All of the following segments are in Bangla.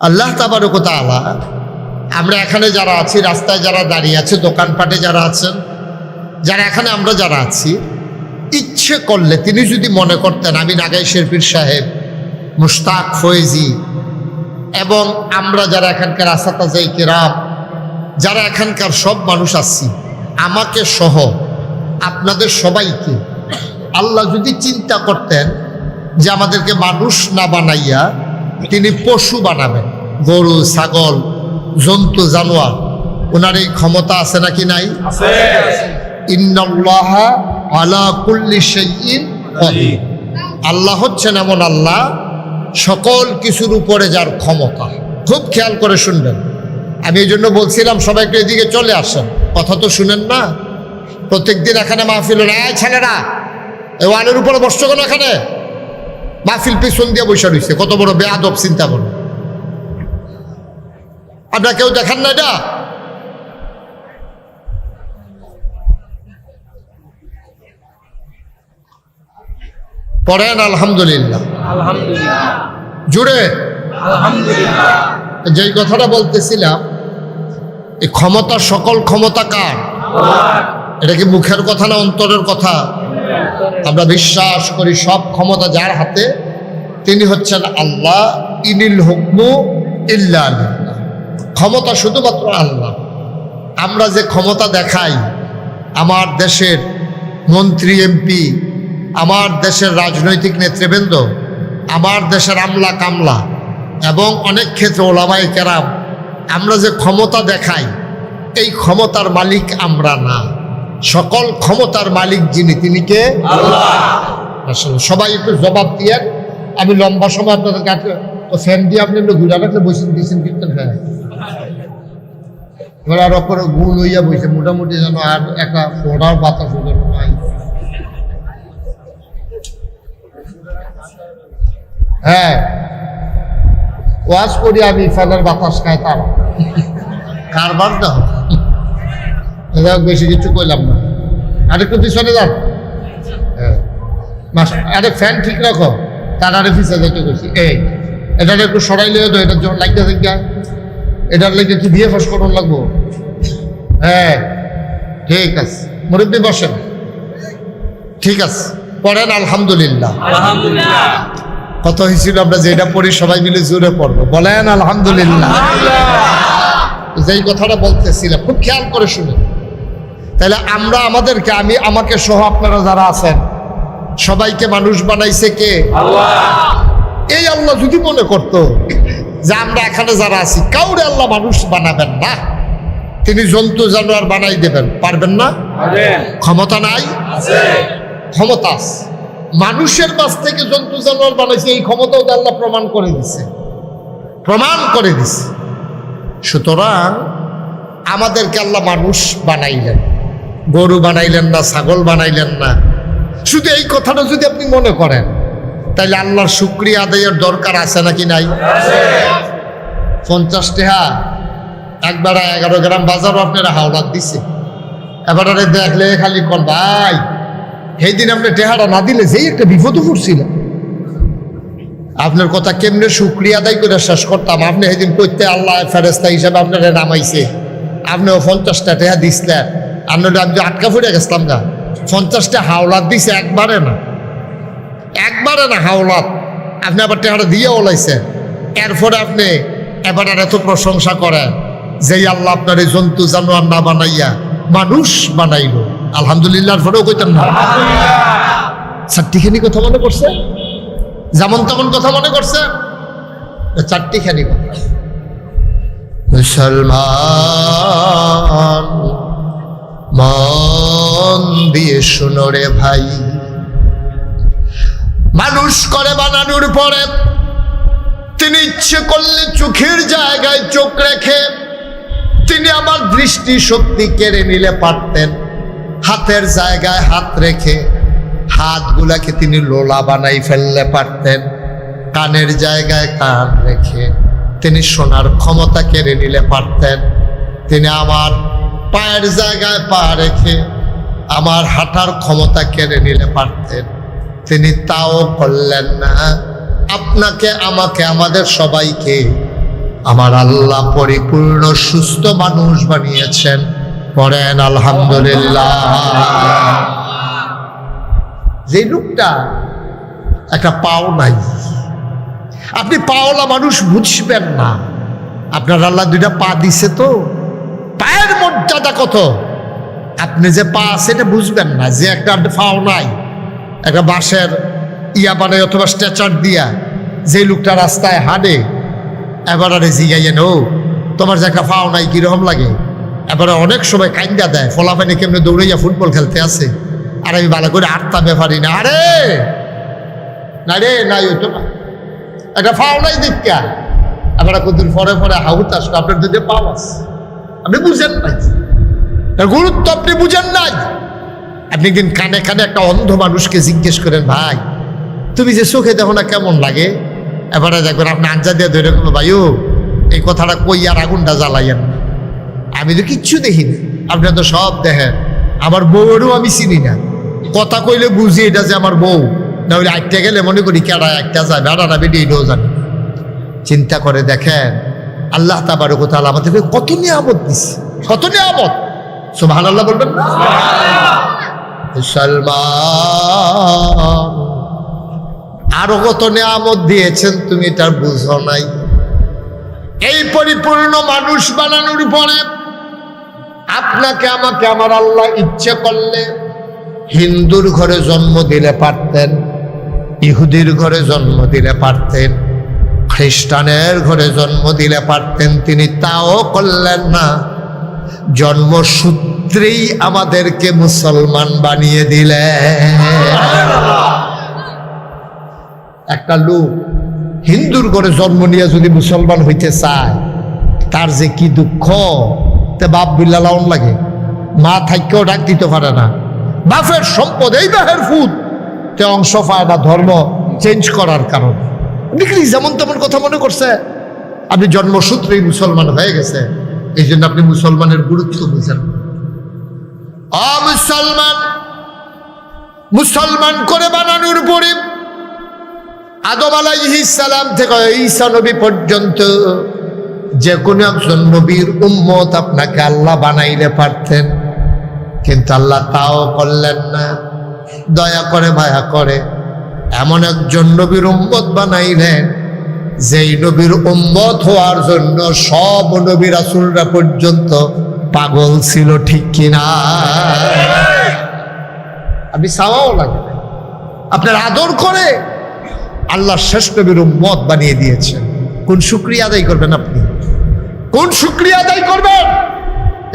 আল্লাহ তাবারক ওয়া তাআলা আমরা এখানে যারা আছি, রাস্তায় যারা দাঁড়িয়ে আছে, দোকানপাটে যারা আছেন, যারা এখানে আমরা যারা আছি, ইচ্ছে করলে তিনি যদি মনে করতেন আমি নাগাই শেরপীর সাহেব, মুশতাক ফয়েজি এবং আমরা যারা এখানকার আসাতাজায়ে কেরাম, যারা এখানকার সব মানুষ আছি, আমাকে সহ আপনাদের সবাইকে আল্লাহ যদি চিন্তা করতেন যে আমাদেরকে মানুষ না বানাইয়া তিনি পশু বানাবেন, গরু ছাগল জন্তু জানোয়ার, ওনার এই ক্ষমতা আছে নাকি নাই? ইন্নাল্লাহা আলা কুল্লি শাইইন কাদির। আল্লাহ হচ্ছেন এমন আল্লাহ সকল কিছুর উপরে যার ক্ষমতা। খুব খেয়াল করে শুনবেন। আমি এই জন্য বলছিলাম সবাইকে এদিকে চলে আসেন, কথা তো শুনেন না। প্রত্যেকদিন এখানে মাহফিল হয়, ছেলেরা এই ওয়ালের উপরে বসছো কেন? এখানে মাহফিল পিছন দিয়ে বসে রয়েছে, কত বড় বেয়াদব চিন্তা করুন। আপনারা কেউ দেখেন না এটা? পড়েন আলহামদুলিল্লাহ, আলহামদুলিল্লাহ, জুড়ে আলহামদুলিল্লাহ। যেই কথাটা বলতেছিলাম, এই ক্ষমতা, সকল ক্ষমতা কার? এটা কি মুখের কথা না অন্তরের কথা? আমরা বিশ্বাস করি সব ক্ষমতা যার হাতে, তিনি হচ্ছেন আল্লাহ। ইনিল হুকমু ইল্লা লিল্লাহ। ক্ষমতা শুধুমাত্র আল্লাহ। আমরা যে ক্ষমতা দেখাই, আমার দেশের মন্ত্রী এমপি, আমার দেশের রাজনৈতিক নেতৃবৃন্দ, আমার দেশের আমলা কামলা এবং অনেক ক্ষেত্রে ওলামায়ে কেরাম, আমরা যে ক্ষমতা দেখাই, এই ক্ষমতার মালিক আমরা না। সকল ক্ষমতার মালিক যিনি, তিনি কে? আল্লাহ। আসলে সবাই একটু জবাব দিয়ে, আমি লম্বা সময় আপনাদের কাছে তো ফ্যান দিয়ে আপনি একটু ঘুরা রাখলে বসে দিয়েছেন কীর্তন। হ্যাঁ, এবার আর ওপরে গুল হইয়া বসে মোটামুটি যেন আর একটা ফোটার বাতাস যেন নাই। হ্যাঁ, ওয়াজ করি আমি, ফ্যানের বাতাস খায় তারা কারবার দাও। বেশি কিছু কইলাম না, আরেকটু পিছনে যান। হ্যাঁ, আরে ফ্যান ঠিক রাখো, তার আরে পিছিয়ে যেতে করছি। এই এটা একটু সরাইলে তো, এটার জন্য লাগতে থাকা, এটার লেগে কি বিয়ে ফাঁস করুন লাগবো? হ্যাঁ ঠিক আছে, মুরব্বী বসেন, ঠিক আছে, পড়েন আলহামদুলিল্লাহ। আলহামদুলিল্লাহ। কত হয়েছিল আমরা যেটা পড়ি সবাই মিলে জোরে পড়বো, বলেন আলহামদুলিল্লাহ। যেই কথাটা বলতেছিলাম খুব খেয়াল করে শুনে, তাহলে আমরা আমাদেরকে, আমি আমাকে সহ আপনারা যারা আছেন সবাইকে মানুষ বানাইছে কে? আল্লাহ। এই আল্লাহ যদি মনে করতো যে আমরা এখানে যারা আছি কাউরে আল্লাহ মানুষ বানাবেন না, তিনি জন্তু জানোয়ার বানাই দেবেন, পারবেন না? ক্ষমতা নাই? ক্ষমতা আছে। মানুষের কাছ থেকে জন্তু জানোয়ার বানাইছে, এই ক্ষমতাও তো আল্লাহ প্রমাণ করে দিছে, প্রমাণ করে দিছে। সুতরাং আমাদেরকে আল্লাহ মানুষ বানাইলেন, গরু বানাইলেন না, ছাগল বানাইলেন না। শুধু এই কথাটা যদি আপনি মনে করেন, তাইলে আল্লাহর শুকরিয়া আদায়ের দরকার আছে নাকি নাই? 50 টাকা একবার 11 গ্রাম বাজারও আপনারা হাওলাত দিছে। এবারে দেখলে খালি কন ভাই, সেই দিন আপনি টেহারা না দিলে যেই একটা বিপদ পড়ছিল, আপনার কথা কেমনে শুকরিয়া আদায় করে শেষ করতাম। আপনি সেদিন করতে আল্লাহ ফেরেস্তা হিসাবে আপনারা নামাইছে, আপনিও 50টা টাকা দিছিলেন, আপনার আমি আটকা পড়ে গেছিলাম গা। 50টা হাওলাত দিছে, একবারে না, একবারে না হাওলাত। আপনি আবার টেহারা দিয়ে ওলাইছেন, এরপরে আপনি এবার এত প্রশংসা করেন যেই আল্লাহ আপনার এই জন্তু জানোয়ার না বানাইয়া মানুষ বানাইল। আলহামদুলিল্লাহর পরেও কইতেন না? চারটিখানি কথা মনে করছে, যেমন তেমন কথা মনে করছে, চারটিখানি কথা। মুসলমান মন দিয়ে শুনো রে ভাই, মানুষ করে বানানোর পরে তিনি ইচ্ছে করলে চোখের জায়গায় চোখ রেখে তিনি আমার দৃষ্টি শক্তি কেড়ে নিলে পারতেন। হাতের জায়গায় হাত রেখে হাতগুলাকে তিনি লোলা বানাই ফেললে পারতেন। কানের জায়গায় কান রেখে তিনি শোনার ক্ষমতা কেড়ে নিলে পারতেন। তিনি আমার পায়ের জায়গায় পা রেখে আমার হাঁটার ক্ষমতা কেড়ে নিলে পারতেন। তিনি তাও করলেন না। আপনাকে, আমাকে, আমাদের সবাইকে আমার আল্লাহ পরিপূর্ণ সুস্থ মানুষ বানিয়েছেন। পড়েন আলহামদুলিল্লাহ। যে লোকটা একটা পাও নাই, আপনি পাওলা মানুষ বুঝবেন না। আপনার আল্লাহ দুইটা পা দিছে, তো পায়ের মর্যাদা কত আপনি যে পা আছে এটা বুঝবেন না। যে একটা পাও নাই, একটা বাঁশের ইয়া বানায় অথবা স্ট্রেচার দিয়া যে লোকটা রাস্তায় হাঁটে, এবার আরে জিগাইয়েন, ও তোমার যে একটা পাও নাই কিরকম লাগে? এবারে অনেক সময় কাইন্দা দেয়, ফলাফানি কেমনে দৌড়াইয়া ফুটবল খেলতে আসে, আর আমি ভালো করে আটটা ব্যাপারি না। আরে না রে, নাই হইতো না, একটা পাও নাই দেখা এবার কতদিন পরে পরে হাউত আসলো, আপনার দুধে পাও আছে, আপনি বুঝেন নাই, তার গুরুত্ব আপনি বুঝেন নাই। আপনি দিন কানে কানে একটা অন্ধ মানুষকে জিজ্ঞেস করেন, ভাই তুমি যে চোখে দেখো না কেমন লাগে? এবারে দেখবেন আপনি আঞ্জা দিয়ে ধরে কোনো ভাইও এই কথাটা কই আর আগুনটা জ্বালাইয়েন না, আমি তো কিচ্ছু দেখি না, আপনার তো সব দেখেন। আমার বউয়েরও আমি চিনি না, কথা কইলে বুঝি এটা যে আমার বউ, না হলে আটটা গেলে মনে করি কেডা একটা যায়, বেড়া না বেডি এটাও জানি। চিন্তা করে দেখেন আল্লাহ তাবারক ওয়া তাআলা আমাদেরকে কত নিয়ামত দিচ্ছে, কত নিয়ামত। সুবহানাল্লাহ বলবেন না? মুসলমান আরো কত নিয়ামত দিয়েছেন তুমি তার বুঝো নাই। এই পরিপূর্ণ মানুষ বানানোর পরে আপনাকে আমাকে আমার আল্লাহ ইচ্ছে করলে হিন্দুর ঘরে জন্ম দিলে পারতেন, ইহুদির ঘরে জন্ম দিলে পারতেন, খ্রিস্টানের ঘরে জন্ম দিলে পারতেন, তিনি তাও করলেন না। জন্মসূত্রেই আমাদেরকে মুসলমান বানিয়ে দিলেন। একটা লোক হিন্দুর ঘরে জন্ম নিয়ে যদি মুসলমান হইতে চায়, তার যে কি দুঃখ, তে বাপ বিল্লা লাউন লাগে, মা থাইকেও ডাক দিতে পারে না, বাপের সম্পদ এই বাহের ফুট তে অংশ পায় না ধর্ম চেঞ্জ করার কারণে। বিক্রি যেমন তেমন কথা মনে করছে, আপনি জন্মসূত্রেই মুসলমান হয়ে গেছে, এই জন্য আপনি মুসলমানের গুরুত্ব বুঝেন। মুসলমান মুসলমান করে বানানোর পরে আদম আলাইহিস সালাম থেকে ঈসা নবী পর্যন্ত যে কোনো একজন নবীর উম্মত আপনাকে আল্লাহ বানাইলে পারতেন, কিন্তু আল্লাহ তাও করলেন না। দয়া করে মায়া করে এমন একজন নবীর উম্মত বানাইলেন, যেই নবীর উম্মত হওয়ার জন্য সব নবী রাসূলরা পর্যন্ত পাগল ছিল, ঠিক কিনা? আপনি চাওয়াও লাগে, আপনার আদর করে আল্লাহ শেষ নবীর উম্মত বানিয়ে দিয়েছেন। কোন শুকরিয়া আদায় করবেন আপনি? কোন শুকরিয়া আদায় করবেন?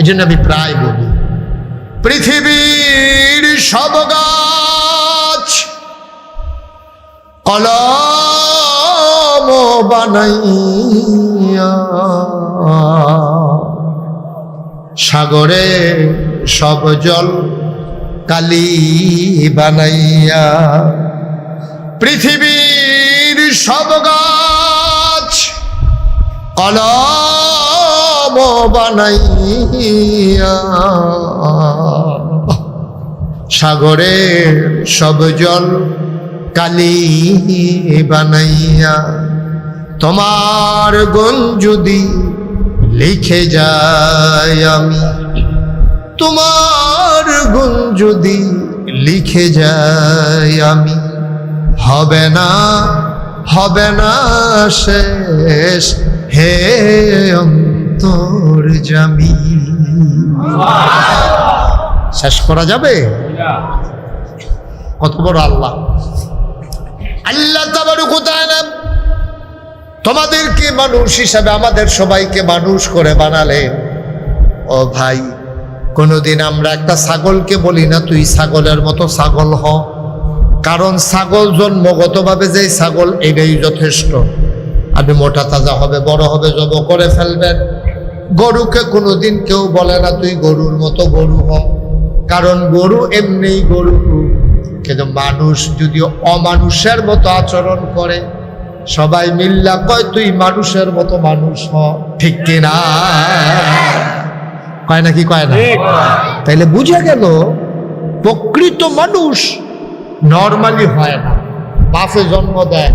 এই জন্য আমি প্রায় বলি, পৃথিবীর সব গাছ কলম বানাইয়া, সাগরে সব জল কালি বানাইয়া, পৃথিবীর সব গাছ কলম বানাইয়া, সাগরের সব জল কালি বানাইয়া, তোমার গুণ যদি লিখে যায় আমি, তোমার গুণ যদি লিখে যায় আমি, হবে না শেষ হে অন্তর্যামী। শেষ করা যাবে? কত বড় আল্লাহ! আল্লাহ তাবারক ওয়া তাআলা তোমাদেরকে মানুষ হিসাবে আমাদের সবাইকে মানুষ করে বানালেন। ও ভাই, কোনোদিন আমরা একটা ছাগলকে বলি না তুই ছাগলের মতো ছাগল হ, কারণ ছাগল জন্মগতভাবে যে ছাগল এটাই যথেষ্ট। আপনি মোটা তাজা হবে, বড় হবে, জব করে ফেলবেন। গরুকে কোনোদিন কেউ বলে না তুই গরুর মতো গরু হ, কারণ গরু এমনি গরু। কিন্তু মানুষ যদি অমানুষের মতো আচরণ করে, সবাই মিল্লা কয় তুই মানুষের মতো মানুষ হ, ঠিক কিনা? কয় না কি কয় না? তাইলে বুঝে গেল প্রকৃত মানুষ নর্মালি হয় না। বাপে জন্ম দেয়,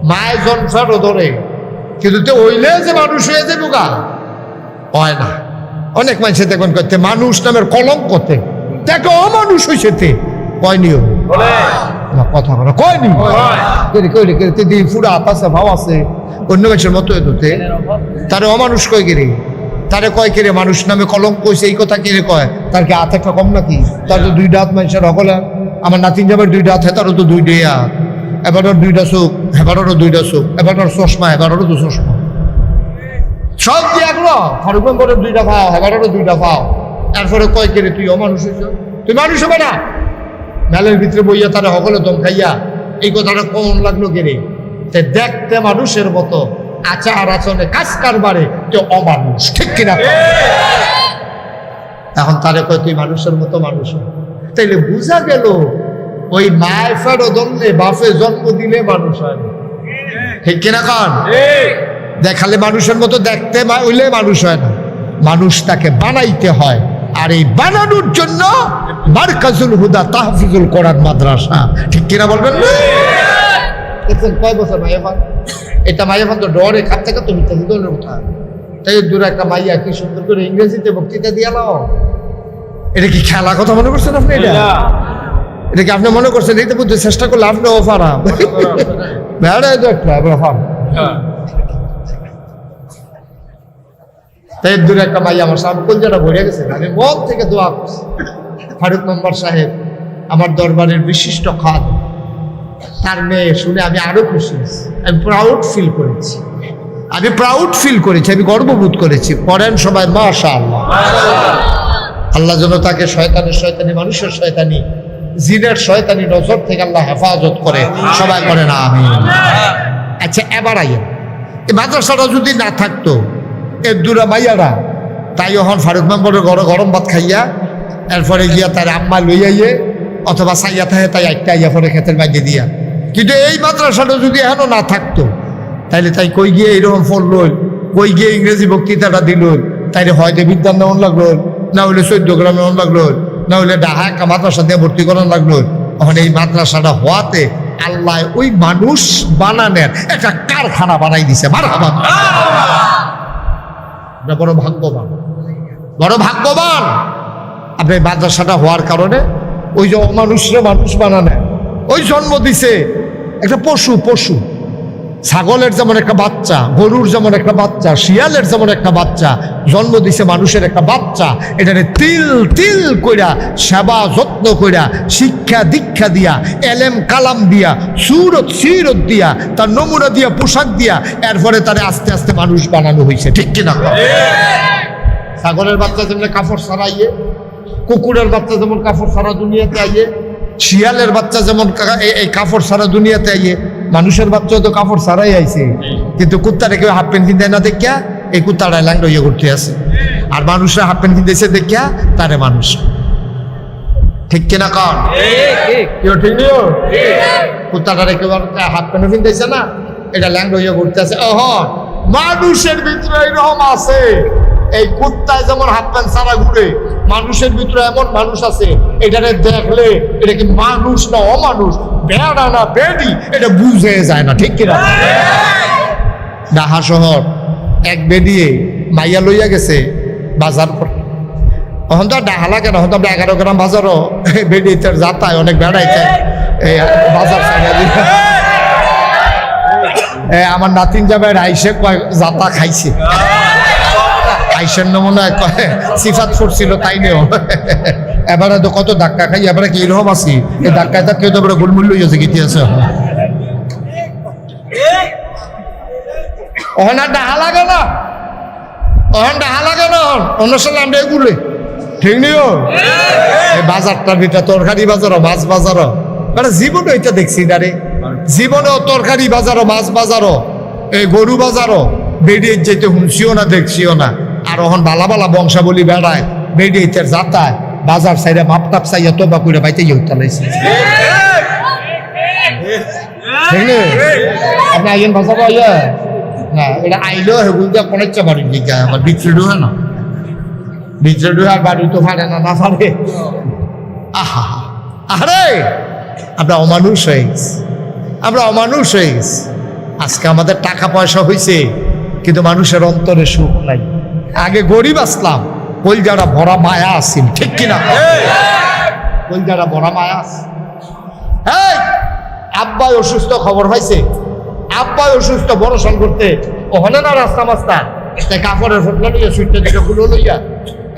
মায়ের জন্ম ধরে, কিন্তু তে হইলে যে মানুষ হয়ে যাবে গা হয় না। অনেক মানুষে দেখবেন করতে মানুষ নামের কলঙ্কতে দেখো অমানুষ হয়েছে তে কয়নিও না কথা বলা কয়নি কইলে দিন ফুরা হাত আছে ভাব আছে অন্য মানুষের মতো এদোতে তারে অমানুষ কয় গেরে তারে কয় কেরে মানুষ নামে কলঙ্ক হয়েছে এই কথা কেড়ে কয় তার কি হাত একটা কম নাকি তার তো দুইটা হাত মানুষের হকলে আমার নাতিন যাবার দুইটা হাত তারও তো দুইটাই হাত এবারও দুইটা চোখ এবারও দুইটা চোখ এবারও চশমা এবারও তো চশমা সব দিয়ে এগুলো ফারুক মেম্বরের দুইটা পাও এবারও দুইটা পাও এরপরে কয় কেরে তুই অমানুষ হয়েছ তুই মানুষ হবে না মেলের ভিতরে বইয়া তারা হকলে দম খাইয়া এই কথাটা কমন লাগলো কেরে দেখতে মানুষের মতো আচার আচরণে কাজ কারবারে তো অমানুষ ঠিক কিনা এখন তারে কয় তুই মানুষের মতো মানুষ তাইলে বুঝা গেল ওই মায় ফেরো জন্মে বাপে জন্ম দিলে মানুষ হয় না ঠিক কিনা কান দেখালে মানুষের মতো দেখতে হইলে মানুষ হয় না মানুষ তাকে বানাইতে হয় আর এই বানানোর জন্য মারকাজুল হুদা তাহফিজুল কোরআন মাদ্রাসা ঠিক কিনা বলবেন না কয় বছর মাইয়াফান এটা মাইয়াফান তো ডরে কাঁদতে কাঁদতে মিথ্যা দলের কথা তাই দূরে একটা মাইয়া কি সুন্দর করে ইংরেজিতে বক্তৃতা দিয়ে নাও এটা কি খেলা কথা মনে করছেন আপনি এটা কি আপনি মনে করছেন এই তো বুঝতে চেষ্টা করলে আপনি অফারা বেড়াই তো একটা তাই দূরে একটা মাইয়া আমার সামনে কলজাটা ভরে গেছে আমি মন থেকে দোয়া করছি ফারুক মেম্বার সাহেব আমার দরবারের বিশিষ্ট খাদ তার মেয়ে শুনে আমি আরো খুশি আমি প্রাউড ফিল করেছি আমি গর্ববোধ করেছি পড়েন সবাই মাশাআল্লাহ আল্লাহ যেন তাকে শয়তানি মানুষের শয়তানি জিনের শয়তানি নজর থেকে আল্লাহ হেফাজত করে সবাই করে না আমিন আচ্ছা এবার আইয়া এই মাদ্রাসাটা যদি না থাকতো এর দূরা মাইয়ারা তাই এখন ফারুক মেম্বরের গরম ভাত খাইয়া এরপরে গিয়া তার আম্মা লইয়াইয়ে অথবা সাইয়া থাকে তাই একটা আইয়া পরে ক্ষেতের বাইরে দিয়া কিন্তু এই মাদ্রাসাটা যদি এখনো না থাকতো তাইলে তাই কই গিয়ে এইরকম ফল লইল কই গিয়ে ইংরেজি বক্তৃতাটা দিল তাইলে হয়তো বিদ্যান নেওয়ান লাগলো না হইলে 14 গ্রামে নেওয়ান লাগলো না হইলে ডাহা একটা মাদ্রাসা দিয়ে ভর্তি করানো লাগলো এখন এই মাদ্রাসাটা হওয়াতে আল্লাহ ওই মানুষ বানানোর একটা কারখানা বানাই দিছে মারহাবা বড় ভাগ্যবান আপনি মাদ্রাসাটা হওয়ার কারণে ওই যে অমানুষরা মানুষ বানানো ওই জন্ম দিছে একটা পশু ছাগলের যেমন একটা বাচ্চা গরুর যেমন একটা বাচ্চা শিয়ালের যেমন একটা বাচ্চা জন্ম দিছে মানুষের একটা বাচ্চা এটারে তিল কইরা সেবা যত্ন কইরা শিক্ষা দীক্ষা দিয়া এলেম কালাম দিয়া সিরত দিয়া তার নমুনা দিয়া পোশাক দিয়া এরপরে তারে আস্তে আস্তে মানুষ বানানো হয়েছে ঠিক কিনা ছাগলের বাচ্চা যেমন কাপড় ছাড়াইয়ে কুকুরের বাচ্চা যেমন কাপড় ছাড়া দুনিয়াতে আইয়ে শিয়ালের বাচ্চা যেমন এই কাপড় ছাড়া দুনিয়াতে আইয়ে মানুষের বাচ্চা তো কাপড় ছাড়াই আইছে কিন্তু কুত্তারে কেউ হাফ প্যান্ট কিনতে না দেখিয়া এই কুত্তাটা ল্যাংড়া ইয়ে করতে আছে আর মানুষরা হাফ প্যান্ট কিনতেছে দেখিয়া তারে মানুষ ঠিক কিনা কন ঠিক নিও কুত্তাটারে কেউ হাফ প্যান্ট কিনতেছে না এটা ল্যাংড়া ইয়ে করতে আছে মানুষের ভিতরে এরকম আছে এই কুত্তায় যেমন হাফ প্যান্ট ছাড়া ঘুরে মানুষের ভিতরে এমন মানুষ আছে এটারে দেখলে এটা কি মানুষ না অমানুষ বেড়া না বেডি এটা বুঝে যায় না ঠিক কিনা ঢাকা শহর এক বেডিয়ে মাইয়া লইয়া গেছে বাজার করে এখন তো ডাহা লাগে না এখন তো আমরা 11 গ্রাম বাজারও বেডিতে যাতায় অনেক বেড়াইতে বাজার আমার নাতিন যাবে আইসে যাতা খাইছে আইসের নমুনা সিফাত ফুটছিল তাই নেও এবারে তো কত ধাক্কা খাই এবারে কি এরকম আছি এই ধাক্কায় তা কেউ তো গুলমূল্য হয়েছে গীতি আছে ওখানে ডাহা লাগে না অন্য সময় আমরা এগুলো ঠিক নিও এই বাজারটার ভিতরে তরকারি বাজারও মাছ বাজারও মানে জীবনে এটা দেখছি না রে জীবনেও তরকারি বাজারও মাছ বাজারও এই গরু বাজারও বেরিয়ে যেতে শুনছিও না দেখছিও না আর ওখান বালা বংশাবলী বেড়ায় বেরিয়ে যাতায় বাজার সাইডে মাপটাপ চাইয়া তোবা করে বাইতে উঠতে আপনি আইন বাজার আইয়া না এটা আইলেও হেগুল দিয়ে কোনো ইচ্ছা বাড়ির দিকে আবার বিক্রি ডুহে না বিক্রি ডুহে আর বাড়ি তো ফাড়ে না ফাড়ে আরে আমরা অমানুষ হয়ে গেছি আজকে আমাদের টাকা পয়সা হয়েছে কিন্তু মানুষের অন্তরে সুখ নাই। আগে গরিব আসলাম, কলজারা ভরা মায়া আসিল, ঠিক কিনা? কলজারা ভরা মায়া আছে। এই আব্বাই অসুস্থ, খবর পাইছে আব্বাই অসুস্থ, বড়সন করতে ওখানে না রাস্তা মাস্তা কাপড়ের ফোটলা লইয়া সুইটটা দিকে খুলে লইয়া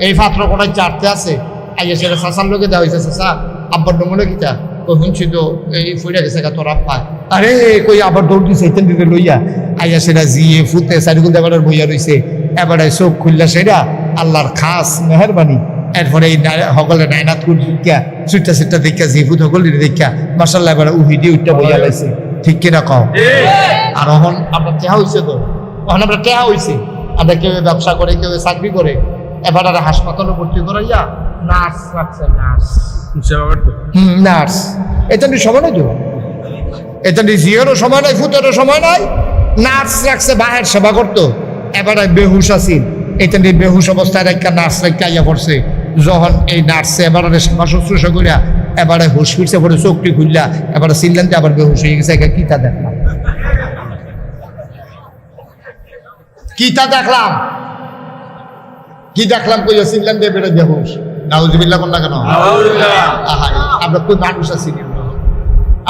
এই পাত্র কোনায় চারতে আছে, আইয়া সেটা শাসার লোকে দেওয়া হয়েছে। চাষা আব্বার নমুনা কিতা কই শুনছি তো এই ফুইটা গেছে তোর আব্বা, আরে কই আবার দৌড় দিছে এইখান দিকে লইয়া আইয়া সেটা জিয়ে ফুটে চারিগুল এবার বইয়া রইছে। এবারে চোখ খুললা সেটা আল্লাহর খাস মেহরবানি। এরপরে এই সকলে নাইনাত কুল দেখা সুইটটা সিটটা দেখা জি ফুট সকল দেখা মাসাল্লাহ এবারে উহি দিয়ে উঠটা বইয়া লাইছে, ঠিক কিনা কও? আর এখন আমরা টেহা হয়েছে তো, এখন আমরা টেহা হয়েছে, আমরা কেউ ব্যবসা করে কেউ চাকরি করে, এবার আর হাসপাতালে ভর্তি করাইয়া নার্স রাখছে। নার্স এটা নিয়ে সময় নাই তো, এটা নিয়ে জিয়েরও সময় নাই, ফুটেরও সময় নাই, নার্স রাখছে বাহের সেবা করতো। এবারে বেহুশ আছিল, এটা নিয়ে বেহুশ অবস্থায় একটা নার্স রেখে আইয়া পড়ছে। যখন এই নার্সে এবারে সেবা শুশ্রূষা করিয়া এবারে হুশ ফিরছে, পরে চোখটি খুললা এবারে চিনলেন আবার বেহুশ হয়ে গেছে। কিতা দেখলাম, কিতা দেখলাম, কি দেখলাম কইয়া চিনলেন দিয়ে বেড়ে বেহুশ। নাউজুবিল্লাহ কোন না কেন? আমরা কই মানুষ আছি,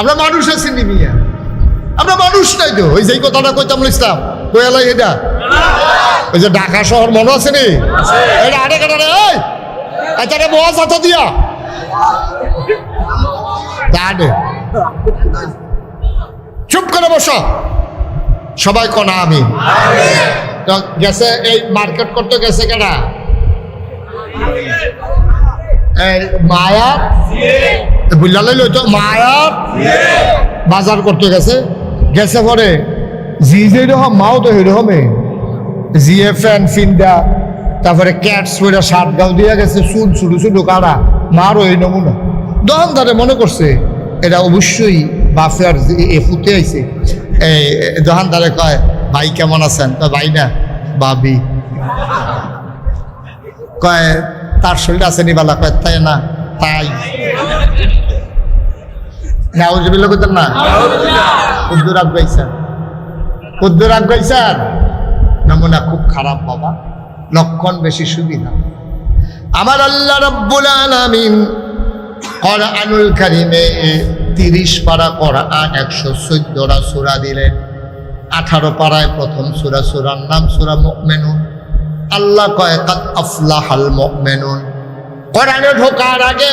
আমরা মানুষ আছি নিবিয়া, আমরা মানুষ নাই তো। ওই যে কথাটা কইতাম ইসলাম কইয়ালাই এটা, ওই যে ঢাকা শহর মনে আছে নি, এটা আরে কেন রে এটা রে বস হাত দিয়া দাঁড়ে চুপ করে বসো সবাই কোনা আমি গেছে। এই মার্কেট করতে গেছে কেনা মায়া বুঝলালে লইতো, মায়া বাজার করতে গেছে। গেছে পরে জি যে রকম মাও তো এরকমে জিএ ফ্যান ফিন্দা, তারপরে ক্যাটস পরে শার্ট গাও দিয়া গেছে, চুল ছোটো ছোটো কারা মারও এই নমুনা। দোকানদারে মনে করছে এটা অবশ্যই বাফের এ ফুটে আইছে। এই দোকানদারে কয় ভাই কেমন আছেন? ভাই না ভাবি। কয় তার শরীর আছে নি বালা? কয় তাই না তাই না উজবিল্লা করতেন না। কুদ্দুর আগাইছেন, কুদ্দুর আগাইছেন, নমুনা খুব খারাপ বাবা, লক্ষণ বেশি সুবিধা। আমার আল্লাহ রাব্বুল আলামিন কোরআনুল কারীমে 30 পারা কোরআন 114টা সূরা দিলেন। 18 পারায় প্রথম সূরা, সূরার নাম সূরা মুমিনুন। আল্লাহ কয় কাদ আফলাহাল মুমিনুন। কোরআনে ঢোকার আগে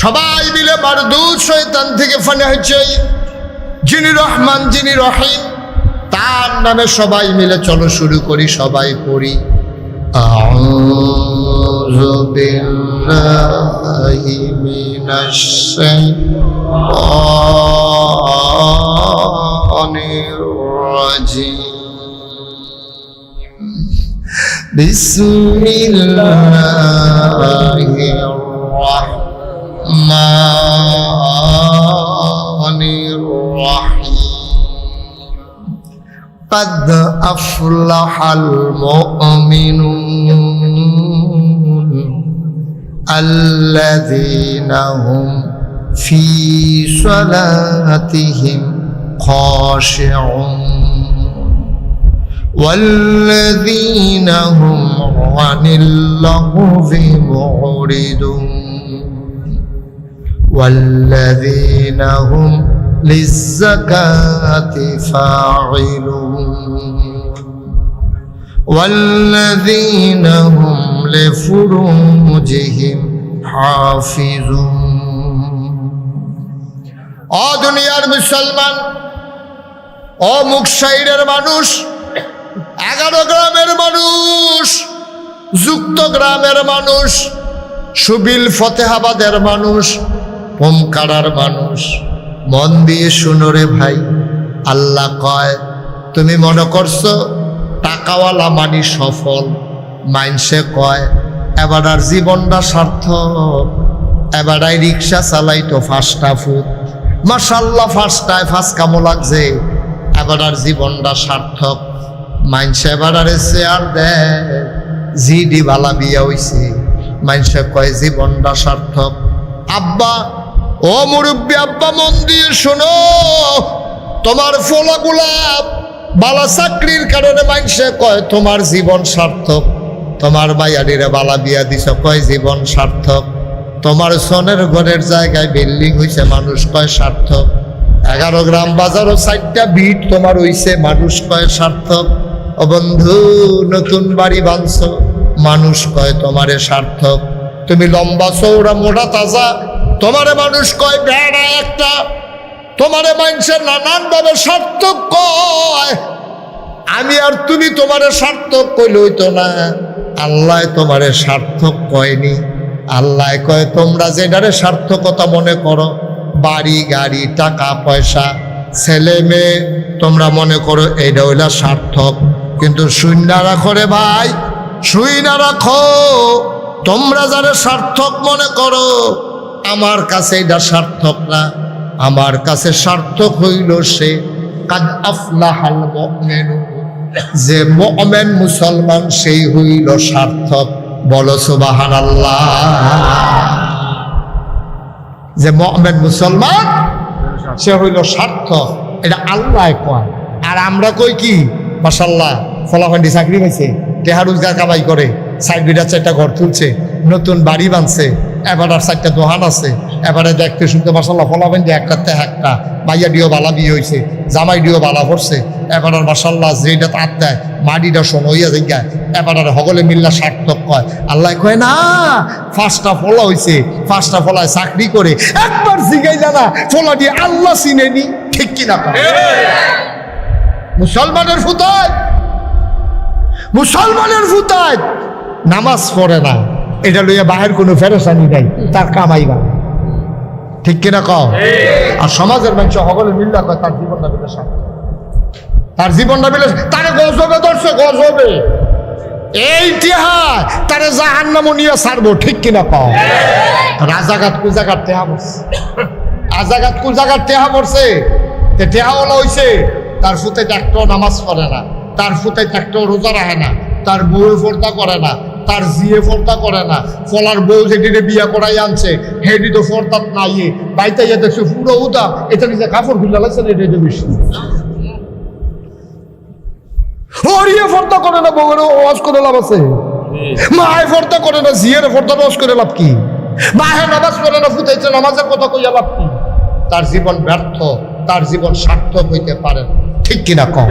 সবাই মিলে মারদুদ শয়তান থেকে ফানা হয়েছে, যিনি রহমান যিনি রহিম তার নামে সবাই মিলে চলো শুরু করি, সবাই পড়ি আউযু বিল্লাহি মিনাশ শাইতানির রাজিম। বিসমিল্লাহির রাহমানির রাহিম। قد أفلح المؤمنون الذين هم في صلاتهم خاشعون والذين هم عن اللغو معرضون والذين هم للزكاة فاعلون والذين هم لفروجهم حافظون। ও দুনিয়ার মুসলমান, ও মুকশাইরের মানুষ, 11 গ্রামের মানুষ, যুক্ত গ্রামের মানুষ, সুবিল ফতেহাবাদের মানুষ, পোমকাড়ার মানুষ, মন দিয়ে শুনো রে ভাই। আল্লাহ কয় তুমি মনে করছো টাকাওয়ালা মানি সফল, মাইনসে কয় এবার আর জীবনটা সার্থক, এবারাই রিক্সা চালাইতো 5টা ফুট, মাশাআল্লাহ 5টায় 5 কামো লাগছে, এবার আর জীবনটা সার্থক। মাইনসে এবার আর চেয়ার দেয়, জিডি বালা বিয়া হইছে, মাইনসে কয় জীবনটা সার্থক। আব্বা, ও মুরব্বী আব্বা মন দিয়ে শোনো, তোমার ফলাগুলা বালা চাকরির কারণে মানুষে কয় তোমার জীবন সার্থক, তোমার মাইয়াডিরে বালা বিয়া দিছ কয় জীবন সার্থক, তোমার সোনের ঘরের জায়গায় বিল্ডিং হইছে মানুষ কয় সার্থক, 11 গ্রাম বাজারও 4টা বিট তোমার হইছে মানুষ কয় সার্থক। ও বন্ধু, নতুন বাড়ি বাঁধছ মানুষ কয় তোমারে সার্থক, তুমি লম্বা চৌড়া মোটা তাজা তোমারে মানুষ কয় বেড়া একটা, তোমারে মানুষের নানান ভাবে সার্থক কয়। আমি আর তুমি তোমারে সার্থক কইলে হইতো না, আল্লাহ তোমারে সার্থক কয়নি। আল্লাহ কয় তোমরা যেটারে সার্থকতা মনে করো, বাড়ি গাড়ি টাকা পয়সা ছেলে মেয়ে, তোমরা মনে করো এইটা হইলা সার্থক, কিন্তু শূন্য রাখো রে ভাই, শূন্য রাখো। তোমরা যারা সার্থক মনে করো, আমার কাছে এটা সার্থক না। আমার কাছে সার্থক হইল সে কাদ আফলাহাল মুমিনুন, যে মুমিন মুসলমান সেই হইল সার্থক। বলো সুবহানাল্লাহ। যে মুমিন মুসলমান সে হইল সার্থক, এটা আল্লাহ কয়। আর আমরা কই কি মাশাআল্লাহ ফলাফান্ডি চাকরি পাইছে, টেহা রোজগার কামাই করে, সাইড বিটা 4টা ঘর তুলছে, নতুন বাড়ি বানছে, এবার আর 4টা দোকান আছে, এবারে দেখতে শুনতে মাশাআল্লাহ ফলাফান্ডি একটা মাইয়া ডিও বালা বিয়ে হয়েছে, জামাই ডিও বালা পড়ছে, এবার আর মাশাআল্লাহ যেটা তার দেয় মাটিটা শোন হইয়া যায়, এবার আর হগলে মিল্লা সার্থক কয়। আল্লাহ কয় না, 5টা ফলা হয়েছে, 5টা ফলায় চাকরি করে, একবার জিগাই জানা ফলা দিয়ে আল্লাহ চিনেনি, ঠিক কিনা? মুসলমানের ফুতায়, মুসলমানের ফুতায় নামাজ পড়ে না, এটা লইয়া বাহের কোনো ফেরেশানি নাই, তার কামাই বা ঠিক কিনা কও? আর সমাজের মানুষ সকলে মিল্লা কয় তার জীবনটা বিলে সার্থক, তার জীবনটা বিলে, তারে গজবে ধরছে, গজবে এইটা তারে জাহান্নামে নিয়ে ছাড়বো, ঠিক কিনা কও? রাজাঘাট কুজাঘাট টেহা পড়ছে, আজাঘাট কুজাঘাট টেহা পড়ছে, টেহাওয়ালা হইছে, তার ফুতে একটাও নামাজ পড়ে না, তার ফুতে একটাও রোজা রাখে না, তার বউ পর্দা করে না, তার জিয়ে পর্দা করে না, ফলার বউ যেটিরে বিয়া করাই আনছে হেডি তো ফর্দাত নাই, বাইতে গিয়ে দেখছে পুরো উদা, এটা নিজে কাপড় খুলে লাগছে, এটা বেশি হরিয়ে ফর্দা করে না, বউয়ের ওয়াজ করে লাভ আছে, মায়ে ফর্দা করে না, জিয়ের ফর্দা ওয়াজ করে লাভ কি, মাহে নামাজ পড়ে না, ফুটাইছে নামাজের কথা কইয়া লাভ কি? তার জীবন ব্যর্থ, তার জীবন সার্থক হইতে পারে, ঠিক কিনা কম?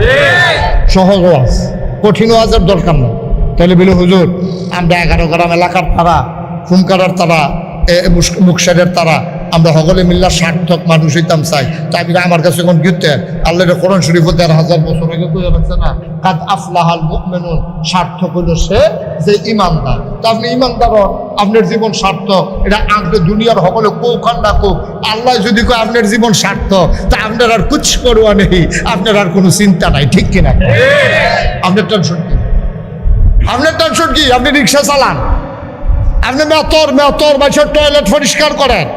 সহজ ওয়াজ, কঠিন ওয়াজের দরকার না। তাহলে বলে হুজুর আমরা 11 গ্রাম এলাকার তারা, ফুমকারার তারা, মুকসারের তারা, আমরা সকলে মিল্লা সার্থক মানুষ হইতাম চাই। তাই আমার কাছে এখন গীতের আল্লাহর কোরআন শরীফ 1000 বছর আগে কইয়া রাখছে না, কাদ আফলাহাল মুমিনুন, সার্থক হইল সে যে ইমানদার। তা আপনি ইমানদার হন, আপনার জীবন সার্থক, এটা আপনি দুনিয়ার সকলে কৌখান না কোক, আল্লাহ যদি কয় আপনার জীবন সার্থক, তা আপনার আর কুছ করুয়া নেই, আপনার আর কোনো চিন্তা নাই, ঠিক কিনা? আপনার টেনশন কি? আপনার টেনশন কি? আপনি রিক্সা চালান, আপনি মেতর বাসার টয়লেট পরিষ্কার করেন,